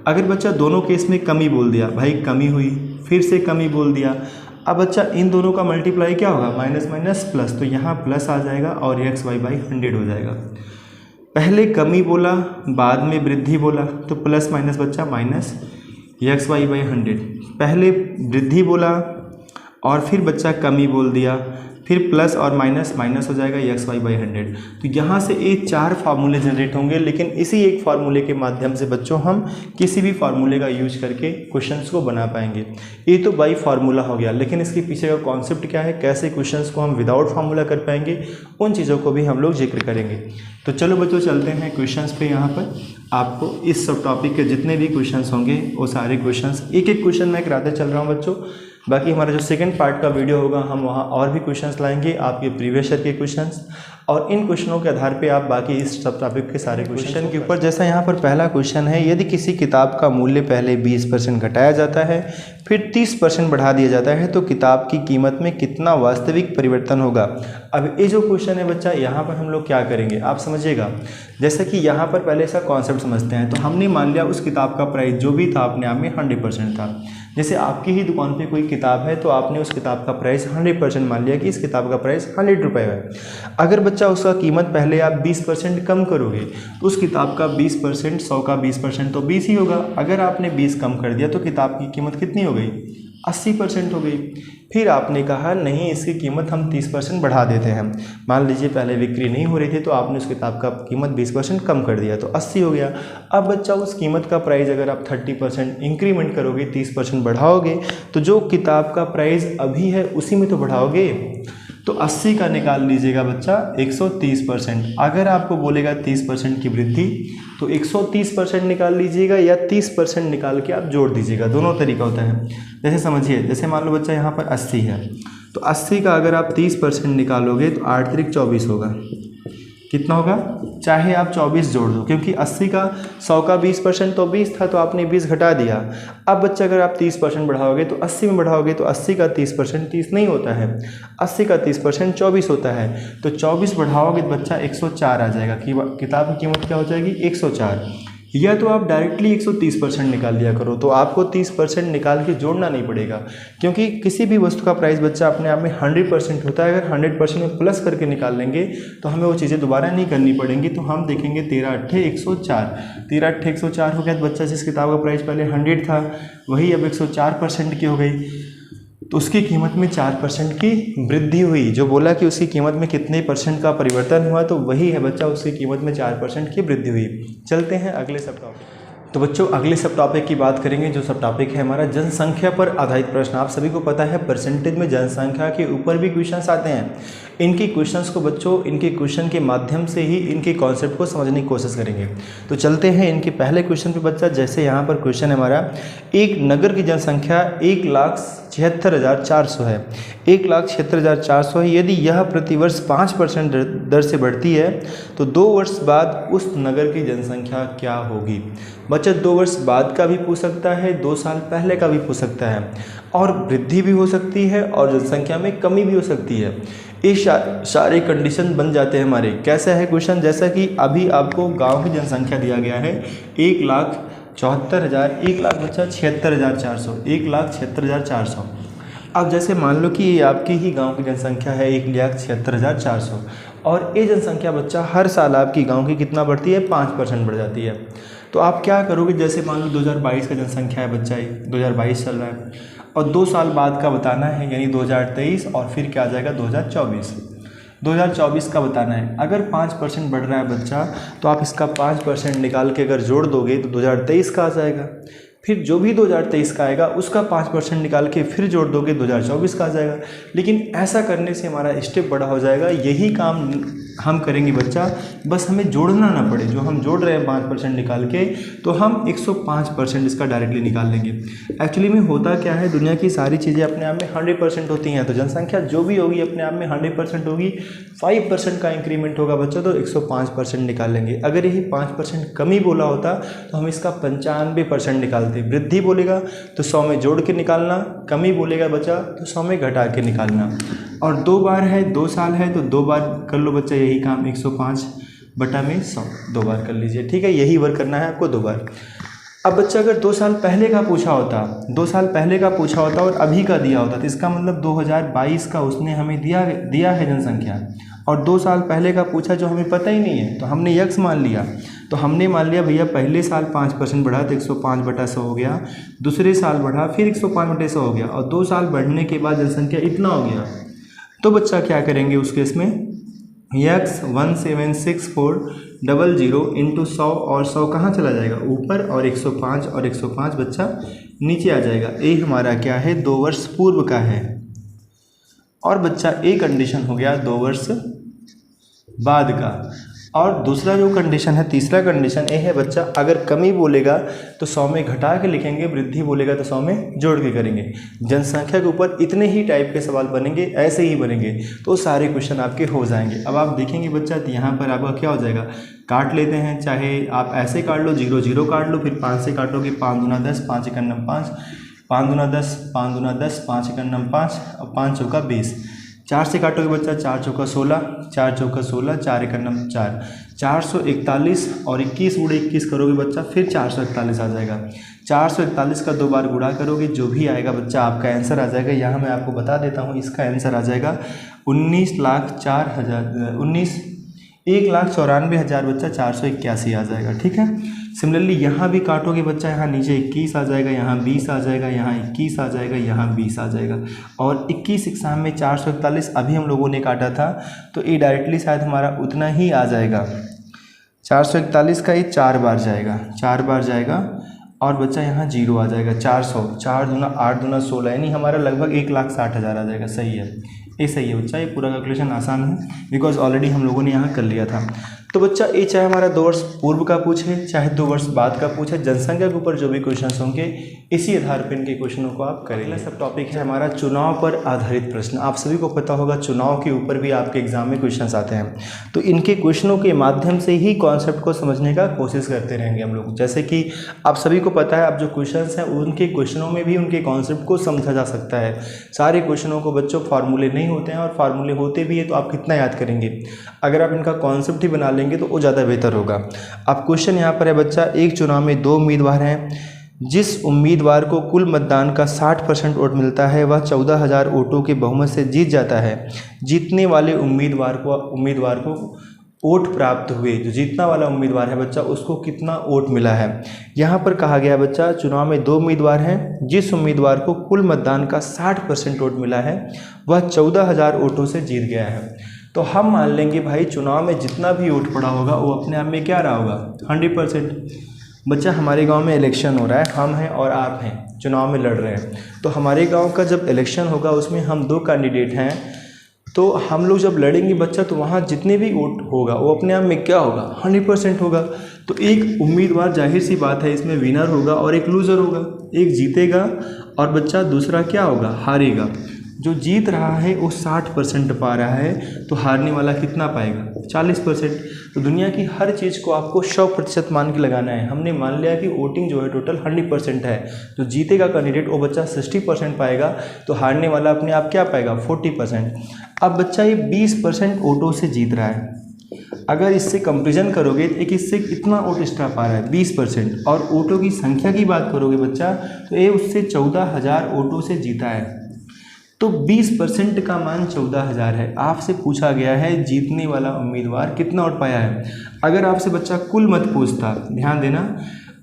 अगर बच्चा दोनों केस में कमी बोल दिया, भाई कमी हुई, फिर से कमी बोल दिया, अब बच्चा इन दोनों का मल्टीप्लाई क्या होगा, माइनस माइनस प्लस, तो यहाँ प्लस आ जाएगा और एक्स वाई बाई 100 हो जाएगा। पहले कमी बोला, बाद में वृद्धि बोला, तो प्लस माइनस बच्चा माइनस एक्स वाई बाई 100। पहले वृद्धि बोला और फिर बच्चा कमी बोल दिया, फिर प्लस और माइनस माइनस हो जाएगा एक्स वाई बाई 100। तो यहाँ से ये 4 फार्मूले जनरेट होंगे, लेकिन इसी एक फार्मूले के माध्यम से बच्चों हम किसी भी फार्मूले का यूज करके क्वेश्चंस को बना पाएंगे। ये तो बाई फार्मूला हो गया, लेकिन इसके पीछे का कॉन्सेप्ट क्या है, कैसे क्वेश्चंस को हम विदाउट फार्मूला कर पाएंगे, उन चीज़ों को भी हम लोग जिक्र करेंगे। तो चलो बच्चों चलते हैं क्वेश्चंस पे। यहाँ पर आपको इस सब टॉपिक के जितने भी क्वेश्चंस होंगे वो सारे क्वेश्चंस एक एक क्वेश्चन मैं कराते चल रहा हूँ बच्चों। बाकी हमारा जो सेकंड पार्ट का वीडियो होगा हम वहाँ और भी क्वेश्चंस लाएंगे, आपके प्रीवियस ईयर के क्वेश्चंस, और इन क्वेश्चनों के आधार पे आप बाकी इस सब टॉपिक के सारे क्वेश्चन के ऊपर, जैसा यहाँ पर पहला क्वेश्चन है, यदि किसी किताब का मूल्य पहले 20% घटाया जाता है फिर 30% बढ़ा दिया जाता है तो किताब की कीमत में कितना वास्तविक परिवर्तन होगा। अब ये जो क्वेश्चन है बच्चा, यहाँ पर हम लोग क्या करेंगे आप समझिएगा। जैसा कि यहाँ पर पहले इसका कॉन्सेप्ट समझते हैं। तो हमने मान लिया उस किताब का प्राइस जो भी था अपने आप में 100% था। जैसे आपकी ही दुकान पे कोई किताब है तो आपने उस किताब का प्राइस 100% मान लिया कि इस किताब का प्राइस 100 रुपये है। अगर बच्चा उसका कीमत पहले आप 20% कम करोगे तो उस किताब का 20%, 100 का 20% तो 20 ही होगा। अगर आपने 20 कम कर दिया तो किताब की कीमत कितनी हो गई, 80% हो गई। फिर आपने कहा नहीं इसकी कीमत हम 30% बढ़ा देते हैं। मान लीजिए पहले बिक्री नहीं हो रही थी तो आपने उस किताब का कीमत 20% कम कर दिया तो 80 हो गया। अब बच्चा उस कीमत का प्राइस अगर आप 30% इंक्रीमेंट करोगे, 30% बढ़ाओगे, तो जो किताब का प्राइस अभी है उसी में तो बढ़ाओगे। तो 80 का निकाल लीजिएगा बच्चा 130%। अगर आपको बोलेगा 30% की वृद्धि तो 130% निकाल लीजिएगा या 30% निकाल के आप जोड़ दीजिएगा, दोनों तरीका होता है। जैसे समझिए, जैसे मान लो बच्चा यहाँ पर 80 है तो 80 का अगर आप 30% निकालोगे तो 8 त्रिक 24 होगा। कितना होगा, चाहे आप 24 जोड़ दो, क्योंकि 80 का 100 का 20% तो 20 था तो आपने 20 घटा दिया। अब बच्चा अगर आप 30% बढ़ाओगे तो 80 में बढ़ाओगे तो 80 का 30% 30 नहीं होता है, 80 का 30% 24 होता है। तो 24 बढ़ाओगे तो बच्चा 104 आ जाएगा कि किताब की कीमत क्या हो जाएगी 104। या तो आप डायरेक्टली 130% निकाल लिया करो, तो आपको 30% निकाल के जोड़ना नहीं पड़ेगा, क्योंकि किसी भी वस्तु का प्राइस बच्चा अपने आप में 100% होता है। अगर 100% में प्लस करके निकाल लेंगे तो हमें वो चीज़ें दोबारा नहीं करनी पड़ेंगी। तो हम देखेंगे 13 8 104, 13 8 104 हो गया। तो बच्चा जिस किताब का प्राइस पहले 100 था वही अब 104% की हो गई, तो उसकी कीमत में 4% की वृद्धि हुई। जो बोला कि उसकी कीमत में कितने % का परिवर्तन हुआ तो वही है बच्चा, उसकी कीमत में 4% की वृद्धि हुई। चलते हैं अगले सब टॉपिक। तो बच्चों अगले सब टॉपिक की बात करेंगे। जो सब टॉपिक है हमारा जनसंख्या पर आधारित प्रश्न। आप सभी को पता है परसेंटेज में जनसंख्या के ऊपर भी क्वेश्चंस आते हैं। इनकी क्वेश्चंस को बच्चों इनके क्वेश्चन के माध्यम से ही इनके कॉन्सेप्ट को समझने की कोशिश करेंगे। तो चलते हैं इनके पहले क्वेश्चन पे बच्चा। जैसे यहाँ पर क्वेश्चन है हमारा, एक नगर की जनसंख्या 1,76,400 है, 1,76,400 है। यदि यह प्रतिवर्ष 5% दर से बढ़ती है तो 2 वर्ष बाद उस नगर की जनसंख्या क्या होगी। बच्चा 2 वर्ष बाद का भी पूछ सकता है, 2 साल पहले का भी पूछ सकता है, और वृद्धि भी हो सकती है और जनसंख्या में कमी भी हो सकती है। ये सारे कंडीशन बन जाते हैं हमारे। कैसा है क्वेश्चन, जैसा कि अभी आपको गांव की जनसंख्या दिया गया है 1,74,000, 1,00,000 बच्चा 76,400, 1,76,400। अब जैसे मान लो कि ये आपकी ही गांव की जनसंख्या है 1,76,400 और ये जनसंख्या बच्चा हर साल आपकी गांव की कितना बढ़ती है, 5% बढ़ जाती है। तो आप क्या करोगे, जैसे मान लो 2022 का जनसंख्या है बच्चा, 2022 चल रहा है और 2 साल बाद का बताना है, यानी 2023 और फिर क्या आ जाएगा 2024 का बताना है। अगर 5% बढ़ रहा है बच्चा तो आप इसका 5% निकाल के अगर जोड़ दोगे तो 2023 का आ जाएगा। फिर जो भी 2023 का आएगा उसका 5% निकाल के फिर जोड़ दोगे 2024 का आ जाएगा। लेकिन ऐसा करने से हमारा स्टेप बड़ा हो जाएगा। यही काम हम करेंगे बच्चा, बस हमें जोड़ना ना पड़े। जो हम जोड़ रहे हैं 5% निकाल के, तो हम 105% इसका डायरेक्टली निकाल लेंगे। एक्चुअली में होता क्या है, दुनिया की सारी चीज़ें अपने आप में 100% होती हैं। तो जनसंख्या जो भी होगी अपने आप में 100% होगी। 5% का इंक्रीमेंट होगा बच्चा तो 105% निकाल लेंगे। अगर यही 5% कमी बोला होता तो हम इसका 95% निकालते। वृद्धि बोलेगा तो 100 में जोड़ के निकालना, कमी बोलेगा बच्चा तो 100 में घटा के निकालना। और 2 बार है, 2 साल है तो 2 बार कर लो बच्चा यही काम, 105/100 2 बार कर लीजिए। ठीक है, यही वर्क करना है आपको 2 बार। अब बच्चा अगर 2 साल पहले का पूछा होता, 2 साल पहले का पूछा होता और अभी का दिया होता, तो इसका मतलब 2022 का उसने हमें दिया है जनसंख्या, और 2 साल पहले का पूछा जो हमें पता ही नहीं है, तो हमने यक्स मान लिया। तो हमने मान लिया भैया पहले साल 5% बढ़ा तो 105/100 हो गया, दूसरे साल बढ़ा फिर 105/100 हो गया, और 2 साल बढ़ने के बाद जनसंख्या इतना हो गया। तो बच्चा क्या करेंगे उस केस में, यक्स 176,400 इंटू 100, और 100 कहाँ चला जाएगा ऊपर, और 105 और 105 बच्चा नीचे आ जाएगा। ये हमारा क्या है 2 वर्ष पूर्व का है। और बच्चा एक कंडीशन हो गया 2 वर्ष बाद का। और दूसरा जो कंडीशन है, तीसरा कंडीशन ये है बच्चा, अगर कमी बोलेगा तो 100 में घटा के लिखेंगे, वृद्धि बोलेगा तो 100 में जोड़ के करेंगे। जनसंख्या के ऊपर इतने ही टाइप के सवाल बनेंगे, ऐसे ही बनेंगे, तो सारे क्वेश्चन आपके हो जाएंगे। अब आप देखेंगे बच्चा तो यहाँ पर आपका क्या हो जाएगा, काट लेते हैं, चाहे आप ऐसे काट लो, 0 0 काट लो, फिर 5 से काटोगे, 5 दूना 10, 5 एकम 5, 5 दूना 10, 5 दूना 10, 5 एकम 5 और 5 चौका 20। 4 से काटोगे बच्चा, 4 चौका 16, 4 चौका 16, 4 एकम 4, 441, और 21 गुणे 21 करोगे बच्चा फिर 441 आ जाएगा। 441 का 2 बार गुणा करोगे, जो भी आएगा बच्चा आपका आंसर आ जाएगा। यहाँ मैं आपको बता देता हूँ, इसका आंसर आ जाएगा 1,94,000 बच्चा 481 आ जाएगा। ठीक है, सिमिलरली यहाँ भी काटोगे बच्चा, यहाँ नीचे 21 आ जाएगा, यहाँ 20 आ जाएगा, यहाँ 21 आ जाएगा, यहाँ 20 आ जाएगा। और 21 एग्जाम में 441 अभी हम लोगों ने काटा था, तो ये डायरेक्टली शायद हमारा उतना ही आ जाएगा। 441 का ये 4 बार जाएगा, 4 बार जाएगा, और बच्चा यहाँ 0 आ जाएगा। 400, 4 दूना 8 दूना 16, यानी हमारा लगभग 1,60,000 आ जाएगा। सही है, ये सही है बच्चा, ये पूरा कैलकुलेशन आसान है, बिकॉज ऑलरेडी हम लोगों ने यहाँ कर लिया था। तो बच्चा ये चाहे हमारा 2 वर्ष पूर्व का पूछे, चाहे 2 वर्ष बाद का पूछे, जनसंख्या के ऊपर जो भी क्वेश्चन होंगे इसी आधार पर इनके क्वेश्चनों को आप करेंगे। सब टॉपिक है हमारा चुनाव पर आधारित प्रश्न। आप सभी को पता होगा चुनाव के ऊपर भी आपके एग्जाम में क्वेश्चन आते हैं, तो इनके क्वेश्चनों के माध्यम से ही कॉन्सेप्ट को समझने का कोशिश करते रहेंगे हम लोग। जैसे कि आप सभी को पता है, अब जो क्वेश्चन हैं उनके क्वेश्चनों में भी उनके कॉन्सेप्ट को समझा जा सकता है। सारे क्वेश्चनों को बच्चों फार्मूले नहीं होते हैं, और फार्मूले होते भी है तो आप कितना याद करेंगे। अगर आप इनका कॉन्सेप्ट ही बना लेंगे तो वो ज़्यादा बेहतर होगा। अब क्वेश्चन यहाँ पर है बच्चा, एक चुनाव में 2 उम्मीदवार हैं, जिस उम्मीदवार को कुल मतदान का 60% वोट मिलता है वह 14,000 वोटों के बहुमत से जीत जाता है। जीतने वाले उम्मीदवार को वोट प्राप्त हुए, जो जीतने वाला उम्मीदवार है बच्चा उसको कितना वोट मिला है। यहाँ पर कहा गया बच्चा चुनाव में 2 उम्मीदवार हैं, जिस उम्मीदवार को कुल मतदान का 60% वोट मिला है वह 14,000 वोटों से जीत गया है। तो हम मान लेंगे भाई चुनाव में जितना भी वोट पड़ा होगा वो अपने आप में क्या रहा होगा 100%। बच्चा हमारे गांव में इलेक्शन हो रहा है, हम हैं और आप हैं, चुनाव में लड़ रहे हैं, तो हमारे गांव का जब इलेक्शन होगा उसमें हम 2 कैंडिडेट हैं, तो हम लोग जब लड़ेंगे बच्चा तो वहाँ जितने भी वोट होगा वो अपने आप में क्या होगा 100% होगा। तो एक उम्मीदवार जाहिर सी बात है इसमें विनर होगा और एक लूज़र होगा, एक जीतेगा और बच्चा दूसरा क्या होगा हारेगा। जो जीत रहा है वो 60% पा रहा है, तो हारने वाला कितना पाएगा 40%। तो दुनिया की हर चीज़ को आपको 100% मान के लगाना है। हमने मान लिया कि वोटिंग जो है टोटल 100% है, जो जीतेगा कैंडिडेट वो बच्चा 60% पाएगा, तो हारने वाला अपने आप क्या पाएगा 40%। अब बच्चा ये 20% वोटों से जीत रहा है, अगर इससे कंपेरिजन करोगे एक इससे कितना वोट एक्स्ट्रा पा रहा है 20%, और वोटों की संख्या की बात करोगे बच्चा तो ये उससे 14,000 वोटों से जीता है। तो 20% का मान 14,000 है। आपसे पूछा गया है जीतने वाला उम्मीदवार कितना वोट पाया है। अगर आपसे बच्चा कुल मत पूछता, ध्यान देना,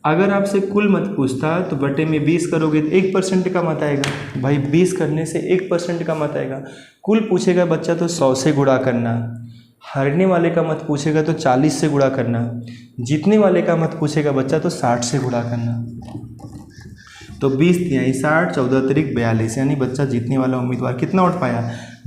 अगर आपसे कुल मत पूछता तो बटे में 20 करोगे तो 1% का मत आएगा। भाई 20 करने से 1% का मत आएगा। कुल पूछेगा बच्चा तो 100 से गुणा करना, हारने वाले का मत पूछेगा तो 40 से गुणा करना, जीतने वाले का मत पूछेगा बच्चा तो 60 से गुणा करना। तो 20 तिहाई 60, 14 तिरिक 42, यानी बच्चा जीतने वाला उम्मीदवार कितना वोट पाया?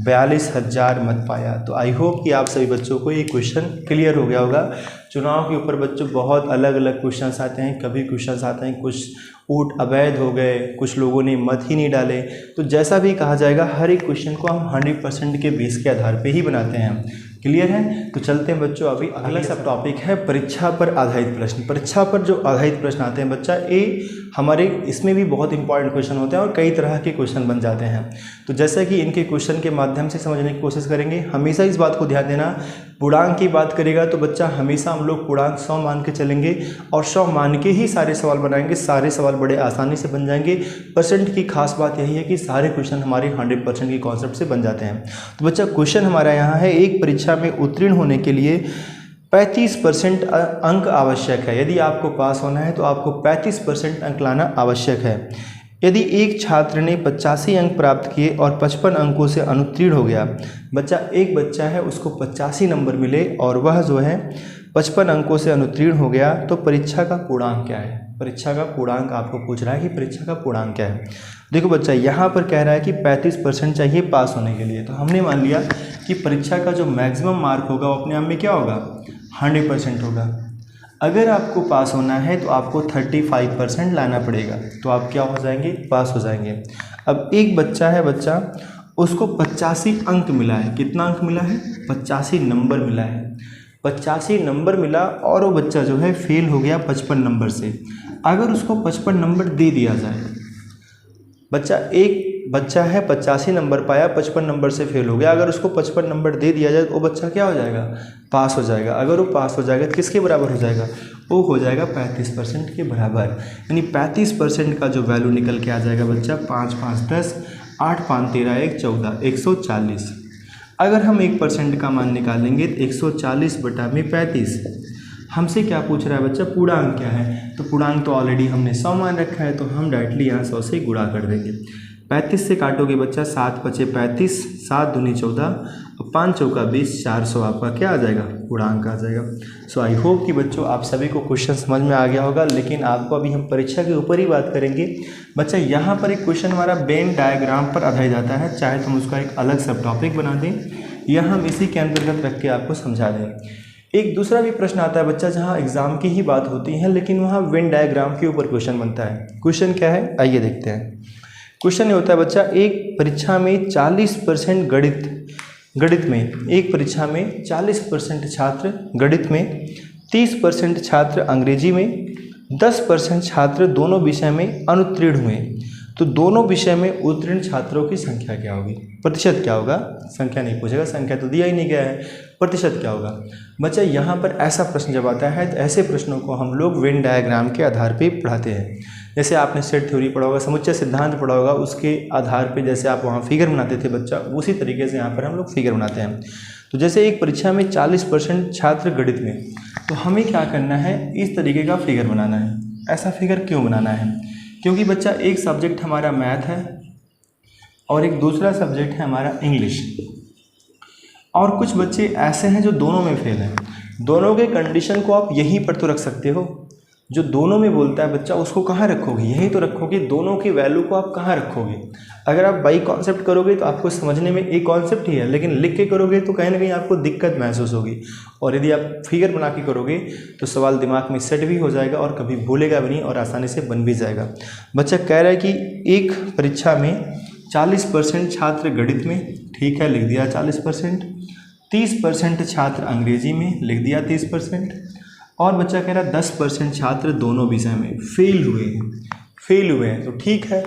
42,000 मत पाया। तो आई होप कि आप सभी बच्चों को ये क्वेश्चन क्लियर हो गया होगा। चुनाव के ऊपर बच्चों बहुत अलग अलग क्वेश्चंस आते हैं, कभी क्वेश्चंस आते हैं कुछ वोट अवैध हो गए, कुछ लोगों ने मत ही नहीं डाले। तो जैसा भी कहा जाएगा हर एक क्वेश्चन को हम 100% के बेस के आधार पे ही बनाते हैं। क्लियर है? तो चलते हैं बच्चों, अभी अगला सब टॉपिक है परीक्षा पर आधारित प्रश्न। परीक्षा पर जो आधारित प्रश्न आते हैं बच्चा, ये हमारे इसमें भी बहुत इंपॉर्टेंट क्वेश्चन होते हैं और कई तरह के क्वेश्चन बन जाते हैं। तो जैसा कि इनके क्वेश्चन के माध्यम से समझने की कोशिश करेंगे। हमेशा इस बात को ध्यान देना, पूर्णांक की बात करेगा तो बच्चा हमेशा हम लोग पूर्णांक 100 मान के चलेंगे और 100 मान के ही सारे सवाल बनाएंगे। सारे सवाल बड़े आसानी से बन जाएंगे। परसेंट की खास बात यही है कि सारे क्वेश्चन हमारे 100% की कॉन्सेप्ट से बन जाते हैं। तो बच्चा क्वेश्चन हमारा यहाँ है, एक परीक्षा में उत्तीर्ण होने के लिए 35% अंक आवश्यक है। यदि आपको पास होना है तो आपको 35% अंक लाना आवश्यक है। यदि एक छात्र ने 85 अंक प्राप्त किए और 55 अंकों से अनुत्तीर्ण हो गया, बच्चा एक बच्चा है उसको 85 नंबर मिले और वह जो है 55 अंकों से अनुत्तीर्ण हो गया, तो परीक्षा का पूर्णांक क्या है? परीक्षा का पूर्णांक आपको पूछ रहा है कि परीक्षा का पूर्णांक क्या है। देखो बच्चा, यहाँ पर कह रहा है कि 35% चाहिए पास होने के लिए। तो हमने मान लिया कि परीक्षा का जो मैक्सिमम मार्क होगा वो अपने आप में क्या होगा? 100% होगा। अगर आपको पास होना है तो आपको 35% लाना पड़ेगा, तो आप क्या हो जाएंगे? पास हो जाएंगे। अब एक बच्चा है बच्चा, उसको 85 अंक मिला है। कितना अंक मिला है? 85 नंबर मिला है। 85 नंबर मिला और वो बच्चा जो है फेल हो गया 55 नंबर से। अगर उसको 55 नंबर दे दिया जाए, बच्चा एक बच्चा है 85 नंबर पाया, 55 नंबर से फेल हो गया, अगर उसको 55 नंबर दे दिया जाए तो वो बच्चा क्या हो जाएगा? पास हो जाएगा। अगर वो पास हो जाएगा तो किसके बराबर हो जाएगा? वो हो जाएगा 35% के बराबर। यानी 35% का जो वैल्यू निकल के आ जाएगा बच्चा, 5 5 10, 8 5 13 1 14, 140। अगर हम 1% का मान निकालेंगे तो 140 बटा में 35। हमसे क्या पूछ रहा है बच्चा? पूर्णांक क्या है? तो पूर्णांक तो ऑलरेडी हमने 100 मान रखा है, तो हम डायरेक्टली यहाँ 100 से गुणा कर देंगे। 35 से काटोगे बच्चा, 7 पचे 35, 7 दूनी 14 और 5 चौका 20, 400 आपका क्या आ जाएगा? पूर्णांक आ जाएगा। सो आई होप कि बच्चों आप सभी को क्वेश्चन समझ में आ गया होगा। लेकिन आपको अभी हम परीक्षा के ऊपर ही बात करेंगे। बच्चा यहाँ पर एक क्वेश्चन हमारा वेन डायग्राम पर आधारित आता है, चाहे तो हम उसका एक अलग सब टॉपिक बना दें या हम इसी के अंतर्गत रख के आपको समझा दें। एक दूसरा भी प्रश्न आता है बच्चा, जहाँ एग्जाम की ही बात होती है लेकिन वहाँ वेन डायग्राम के ऊपर क्वेश्चन बनता है। क्वेश्चन क्या है आइए देखते हैं। क्वेश्चन ये होता है बच्चा, एक परीक्षा में 40% गणित में, एक परीक्षा में 40% छात्र गणित में, 30% छात्र अंग्रेजी में, 10% छात्र दोनों विषय में अनुत्तीर्ण हुए। तो दोनों विषय में उत्तीर्ण छात्रों की संख्या क्या होगी? प्रतिशत क्या होगा? संख्या नहीं पूछेगा, संख्या तो दिया ही नहीं गया है, प्रतिशत क्या होगा? बच्चा यहाँ पर ऐसा प्रश्न जब आता है तो ऐसे प्रश्नों को हम लोग वेन डायग्राम के आधार पे पढ़ाते हैं। जैसे आपने सेट थ्योरी पढ़ा होगा, समुच्चय सिद्धांत पढ़ा होगा, उसके आधार पे जैसे आप वहाँ फिगर बनाते थे बच्चा, उसी तरीके से यहाँ पर हम लोग फिगर बनाते हैं। तो जैसे एक परीक्षा में 40% छात्र गणित में, तो हमें क्या करना है? इस तरीके का फिगर बनाना है। ऐसा फिगर क्यों बनाना है? क्योंकि बच्चा एक सब्जेक्ट हमारा मैथ है और एक दूसरा सब्जेक्ट है हमारा इंग्लिश, और कुछ बच्चे ऐसे हैं जो दोनों में फेल हैं। दोनों के कंडीशन को आप यहीं पर तो रख सकते हो। जो दोनों में बोलता है बच्चा उसको कहाँ रखोगे? यहीं तो रखोगे। दोनों की वैल्यू को आप कहाँ रखोगे? अगर आप बाई कॉन्सेप्ट करोगे तो आपको समझने में एक कॉन्सेप्ट ही है, लेकिन लिख के करोगे तो कहीं ना कहीं आपको दिक्कत महसूस होगी। और यदि आप फिगर बना के करोगे तो सवाल दिमाग में सेट भी हो जाएगा और कभी भूलेगा भी नहीं और आसानी से बन भी जाएगा। बच्चा कह रहा है कि एक परीक्षा में 40% छात्र गणित में, ठीक है लिख दिया 40%, 30% छात्र अंग्रेजी में, लिख दिया 30%, और बच्चा कह रहा है 10% छात्र दोनों विषय में फेल हुए हैं। तो ठीक है,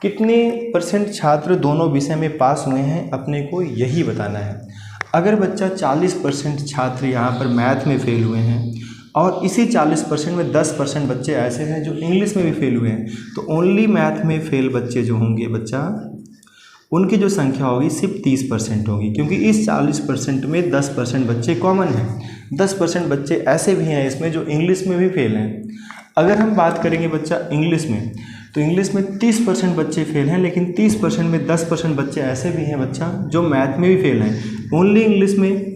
कितने परसेंट छात्र दोनों विषय में पास हुए हैं अपने को यही बताना है। अगर बच्चा 40% छात्र यहाँ पर मैथ में फेल हुए हैं और इसी 40% में 10% बच्चे ऐसे हैं जो इंग्लिश में भी फेल हुए हैं, तो ओनली मैथ में फेल बच्चे जो होंगे बच्चा, उनकी जो संख्या होगी सिर्फ 30% होगी। क्योंकि इस 40% में 10% बच्चे कॉमन हैं। 10% बच्चे ऐसे भी हैं इसमें जो इंग्लिश में भी फेल हैं। अगर हम बात करेंगे बच्चा इंग्लिश में, तो इंग्लिश में 30% बच्चे फेल हैं, लेकिन 30% में 10% बच्चे ऐसे भी हैं बच्चा जो मैथ में भी फेल हैं। ओनली इंग्लिश में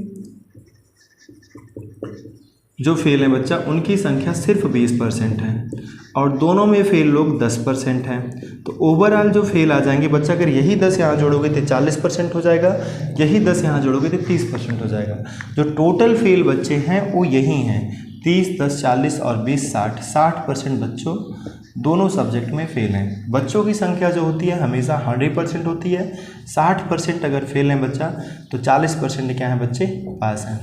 जो फेल हैं बच्चा उनकी संख्या सिर्फ 20% है, और दोनों में फेल लोग 10% हैं। तो ओवरऑल जो फेल आ जाएंगे बच्चा, अगर यही 10 यहाँ जोड़ोगे तो 40% हो जाएगा, यही 10 यहाँ जोड़ोगे तो 30% हो जाएगा। जो टोटल फेल बच्चे हैं वो यही हैं, 30, 10, 40 और 20, 60% बच्चों दोनों सब्जेक्ट में फेल हैं। बच्चों की संख्या जो होती है हमेशा 100% होती है। 60% अगर फेल हैं बच्चा तो 40% क्या हैं बच्चे पास हैं।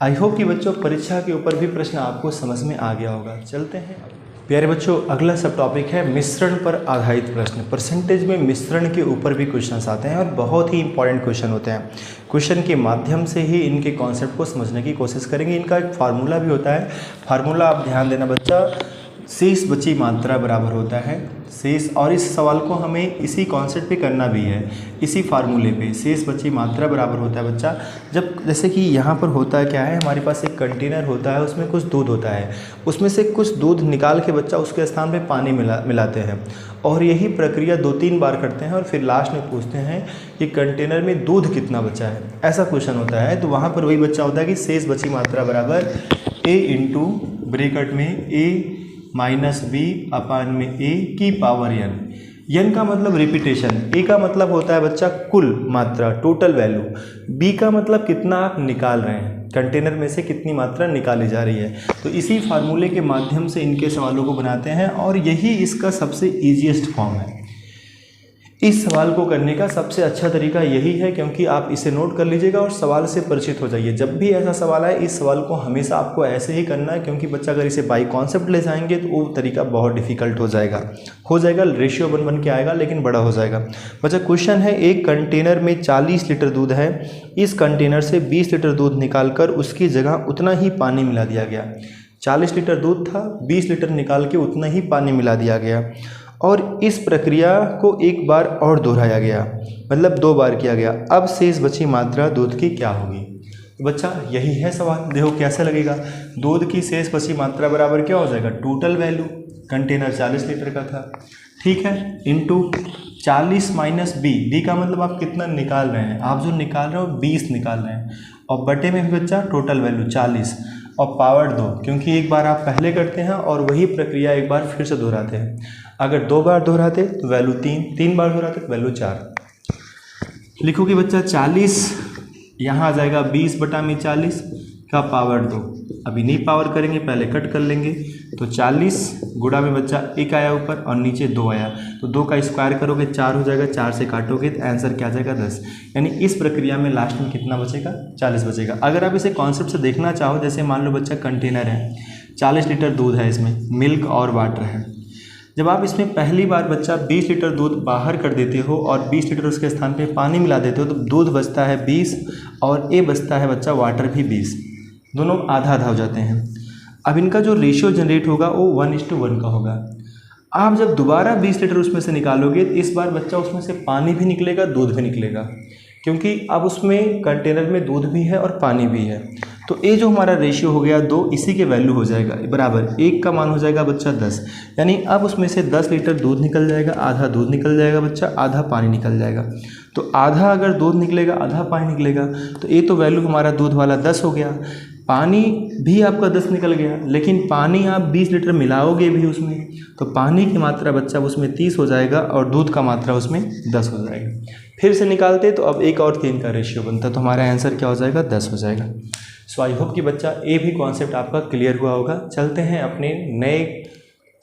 आई होप कि बच्चों परीक्षा के ऊपर भी प्रश्न आपको समझ में आ गया होगा। चलते हैं प्यारे बच्चों, अगला सब टॉपिक है मिश्रण पर आधारित प्रश्न। परसेंटेज में मिश्रण के ऊपर भी क्वेश्चंस आते हैं और बहुत ही इंपॉर्टेंट क्वेश्चन होते हैं। क्वेश्चन के माध्यम से ही इनके कॉन्सेप्ट को समझने की कोशिश करेंगे। इनका एक फार्मूला भी होता है। फार्मूला आप ध्यान देना बच्चा, शेष बची मात्रा बराबर होता है शेष, और इस सवाल को हमें इसी कॉन्सेप्ट पे करना भी है, इसी फार्मूले पे। शेष बची मात्रा बराबर होता है बच्चा, जब जैसे कि यहाँ पर होता है क्या है, हमारे पास एक कंटेनर होता है, उसमें कुछ दूध होता है, उसमें से कुछ दूध निकाल के बच्चा उसके स्थान पे पानी मिलाते हैं, और यही प्रक्रिया 2-3 बार करते हैं, और फिर लास्ट में पूछते हैं कि कंटेनर में दूध कितना बचा है। ऐसा क्वेश्चन होता है। तो वहाँ पर वही बच्चा होता है कि शेष बची मात्रा बराबर a इंटू ब्रैकेट में a माइनस बी अपान में a की पावर n का मतलब रिपीटेशन, a का मतलब होता है बच्चा कुल मात्रा, टोटल वैल्यू, b का मतलब कितना आप निकाल रहे हैं, कंटेनर में से कितनी मात्रा निकाली जा रही है। तो इसी फार्मूले के माध्यम से इनके सवालों को बनाते हैं, और यही इसका सबसे ईजीएस्ट फॉर्म है। इस सवाल को करने का सबसे अच्छा तरीका यही है, क्योंकि आप इसे नोट कर लीजिएगा और सवाल से परिचित हो जाइए। जब भी ऐसा सवाल आए, इस सवाल को हमेशा आपको ऐसे ही करना है, क्योंकि बच्चा अगर इसे बाई कॉन्सेप्ट ले जाएंगे तो वो तरीका बहुत डिफिकल्ट हो जाएगा। रेशियो बन के आएगा, लेकिन बड़ा हो जाएगा। बच्चा क्वेश्चन है, एक कंटेनर में 40 लीटर दूध है, इस कंटेनर से 20 लीटर दूध निकाल कर उसकी जगह उतना ही पानी मिला दिया गया। 40 लीटर दूध था, 20 लीटर निकाल के उतना ही पानी मिला दिया गया, और इस प्रक्रिया को एक बार और दोहराया गया, मतलब 2 बार किया गया। अब शेष बची मात्रा दूध की क्या होगी। बच्चा यही है सवाल, देखो कैसे लगेगा। दूध की शेष बची मात्रा बराबर क्या हो जाएगा, टोटल वैल्यू, कंटेनर 40 लीटर का था, ठीक है, इंटू 40 माइनस बी का मतलब आप कितना निकाल रहे हैं, आप जो निकाल रहे हो 20 निकाल रहे हैं, और बटे में भी बच्चा टोटल वैल्यू 40 और पावर 2, क्योंकि एक बार आप पहले करते हैं और वही प्रक्रिया एक बार फिर से दोहराते हैं। अगर 2 बार दोहराते तो वैल्यू 3 बार दोहराते तो वैल्यू 4। लिखो कि बच्चा 40 यहाँ आ जाएगा 20 बटा में 40 का पावर 2। अभी नहीं पावर करेंगे, पहले कट कर लेंगे। तो 40 गुणा में बच्चा 1 आया ऊपर और नीचे 2 आया, तो 2 का स्क्वायर करोगे 4 हो जाएगा, 4 से काटोगे तो आंसर क्या आ जाएगा 10। यानी इस प्रक्रिया में लास्ट में कितना बचेगा, 40 बचेगा। अगर आप इसे कॉन्सेप्ट से देखना चाहो, जैसे मान लो बच्चा कंटेनर है, 40 लीटर दूध है, इसमें मिल्क और वाटर है। जब आप इसमें पहली बार बच्चा 20 लीटर दूध बाहर कर देते हो और 20 लीटर उसके स्थान पे पानी मिला देते हो, तो दूध बचता है 20 और ए बचता है बच्चा वाटर भी 20, दोनों आधा आधा हो जाते हैं। अब इनका जो रेशियो जनरेट होगा वो 1:1 का होगा। आप जब दोबारा 20 लीटर उसमें से निकालोगे तो इस बार बच्चा उसमें से पानी भी निकलेगा, दूध भी निकलेगा, क्योंकि अब उसमें कंटेनर में दूध भी है और पानी भी है। तो ये जो हमारा रेशियो हो गया 2, इसी के वैल्यू हो जाएगा बराबर 1 का मान हो जाएगा बच्चा 10। यानी अब उसमें से 10 लीटर दूध निकल जाएगा, आधा दूध निकल जाएगा बच्चा, आधा पानी निकल जाएगा। तो आधा अगर दूध निकलेगा, आधा पानी निकलेगा, तो ये तो वैल्यू हमारा दूध वाला 10 हो गया। पानी भी आपका 10 निकल गया, लेकिन पानी आप 20 लीटर मिलाओगे भी उसमें, तो पानी की मात्रा बच्चा उसमें 30 हो जाएगा और दूध का मात्रा उसमें 10 हो जाएगा। फिर से निकालते तो अब 1 और 3 का रेशियो बनता, तो हमारा आंसर क्या हो जाएगा, 10 हो जाएगा। सो आई होप कि बच्चा ये भी कॉन्सेप्ट आपका क्लियर हुआ होगा। चलते हैं अपने नए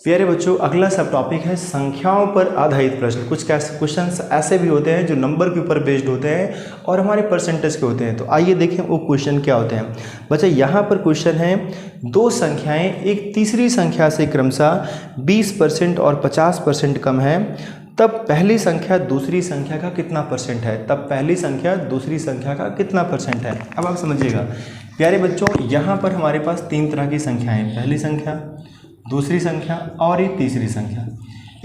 प्यारे बच्चों, अगला सब टॉपिक है संख्याओं पर आधारित प्रश्न। कुछ क्वेश्चन ऐसे भी होते हैं जो नंबर के ऊपर बेस्ड होते हैं और हमारे परसेंटेज के होते हैं। तो आइए देखें वो क्वेश्चन क्या होते हैं। बच्चा यहाँ पर क्वेश्चन है, 2 संख्याएं एक तीसरी संख्या से क्रमशः 20% और 50% कम है, तब पहली संख्या दूसरी संख्या का कितना परसेंट है। तब पहली संख्या दूसरी संख्या का कितना परसेंट है। अब आप समझिएगा प्यारे बच्चों, यहाँ पर हमारे पास 3 तरह की संख्याएं, पहली संख्या, दूसरी संख्या और ये तीसरी संख्या।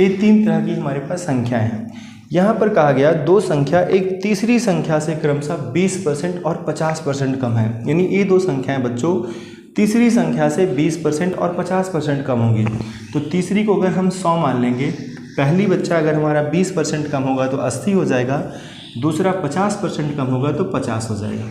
ये 3 तरह की हमारे पास संख्याएं हैं। यहाँ पर कहा गया 2 संख्या एक तीसरी संख्या से क्रमशः 20% और 50% कम है। यानी ये 2 संख्याएं बच्चों तीसरी संख्या से 20% और 50% कम होगी। तो तीसरी को अगर हम 100 मान लेंगे, पहली बच्चा अगर हमारा 20% कम होगा तो 80 हो जाएगा, दूसरा 50% कम होगा तो 50 हो जाएगा।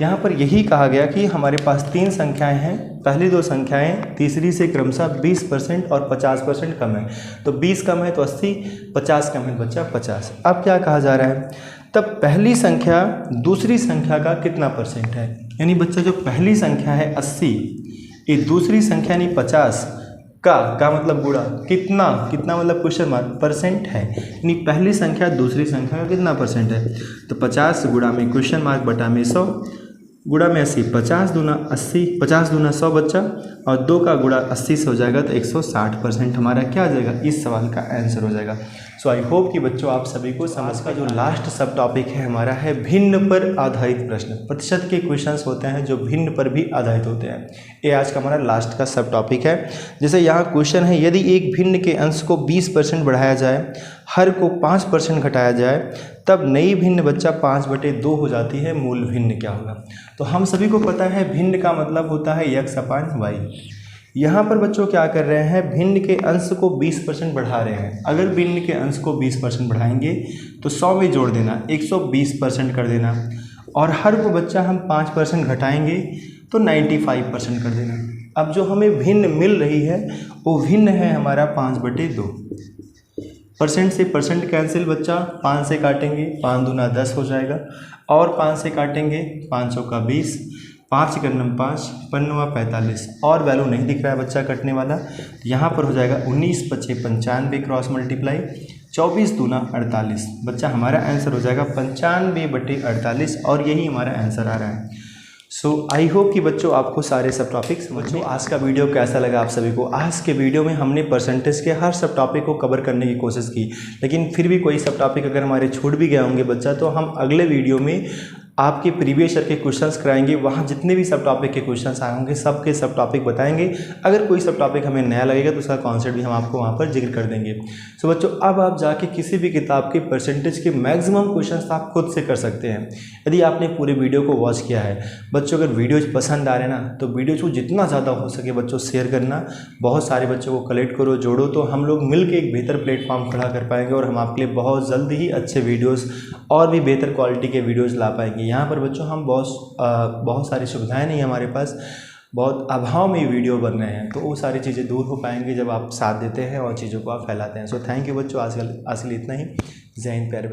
यहाँ पर यही कहा गया कि हमारे पास 3 संख्याएं हैं, पहली 2 संख्याएं तीसरी से क्रमशः 20% और 50% कम है। तो 20 कम है तो 80, 50 कम है तो बच्चा 50। अब क्या कहा जा रहा है, तब पहली संख्या दूसरी संख्या का कितना परसेंट है, यानी बच्चा जो पहली संख्या है 80, ये दूसरी संख्या यानी 50 का मतलब गुणा कितना मतलब क्वेश्चन मार्क परसेंट है, यानी पहली संख्या दूसरी संख्या का कितना परसेंट है। तो 50 गुणा में क्वेश्चन मार्क बटा में 100 गुणा में 80, 50 दूना 80, 50 दूना 100 बच्चा, और 2 का गुणा 80 से हो जाएगा तो 160% हमारा क्या आ जाएगा, इस सवाल का आंसर हो जाएगा। सो आई होप कि बच्चों आप सभी को समझ का जो लास्ट सब टॉपिक है हमारा है भिन्न पर आधारित प्रश्न। प्रतिशत के क्वेश्चंस होते हैं जो भिन्न पर भी आधारित होते हैं, ये आज का हमारा लास्ट का सब टॉपिक है। जैसे यहाँ क्वेश्चन है, यदि एक भिन्न के अंश को 20% बढ़ाया जाए, हर को 5% घटाया जाए, तब नई भिन्न बच्चा 5/2 हो जाती है, मूल भिन्न क्या होगा। तो हम सभी को पता है भिन्न का मतलब होता है x/y। यहाँ पर बच्चों क्या कर रहे हैं, भिन्न के अंश को 20% बढ़ा रहे हैं। अगर भिन्न के अंश को 20% बढ़ाएंगे तो 100 में जोड़ देना, 120% कर देना, और हर को बच्चा हम 5% घटाएंगे तो 95% कर देना। अब जो हमें भिन्न मिल रही है वो भिन्न है हमारा 5/2। परसेंट से परसेंट कैंसिल बच्चा, 5 से काटेंगे 5 दूना 10 हो जाएगा, और 5 से काटेंगे 500 का 20, 5 × 5 5 45, और वैल्यू नहीं दिख रहा है बच्चा कटने वाला। यहाँ पर हो जाएगा 19 × 5 95 क्रॉस मल्टीप्लाई, 24 दूना 48, बच्चा हमारा आंसर हो जाएगा 95/48, और यही हमारा आंसर आ रहा है। सो आई होप कि बच्चों आपको सारे सब टॉपिक समझो। आज का वीडियो कैसा लगा आप सभी को। आज के वीडियो में हमने परसेंटेज के हर सब टॉपिक को कवर करने की कोशिश की, लेकिन फिर भी कोई सब टॉपिक अगर हमारे छूट भी गए होंगे बच्चा, तो हम अगले वीडियो में आपके प्रीवियस ईयर के क्वेश्चंस कराएंगे। वहाँ जितने भी सब टॉपिक के क्वेश्चंस आए होंगे सबके सब टॉपिक बताएंगे। अगर कोई सब टॉपिक हमें नया लगेगा तो उसका कॉन्सेप्ट भी हम आपको वहाँ पर जिक्र कर देंगे। सो बच्चों, अब आप जाके किसी भी किताब के परसेंटेज के मैक्सिमम क्वेश्चंस आप खुद से कर सकते हैं, यदि आपने पूरे वीडियो को वॉच किया है। बच्चों अगर वीडियोज पसंद आ रहे हैं ना, तो वीडियोज को जितना ज़्यादा हो सके बच्चों शेयर करना, बहुत सारे बच्चों को कलेक्ट करो, जोड़ो, तो हम लोग मिल के एक बेहतर प्लेटफॉर्म खड़ा कर पाएंगे, और हम आपके लिए बहुत जल्द ही अच्छे वीडियोज़ और भी बेहतर क्वालिटी के वीडियोज़ ला पाएंगे। यहाँ पर बच्चों हम बहुत सारी सुविधाएं नहीं हमारे पास, बहुत अभाव में वीडियो बन रहे हैं, तो वो सारी चीज़ें दूर हो पाएंगे जब आप साथ देते हैं और चीज़ों को आप फैलाते हैं। सो थैंक यू बच्चों, आज के लिए इतना ही। जय हिंद प्यारे।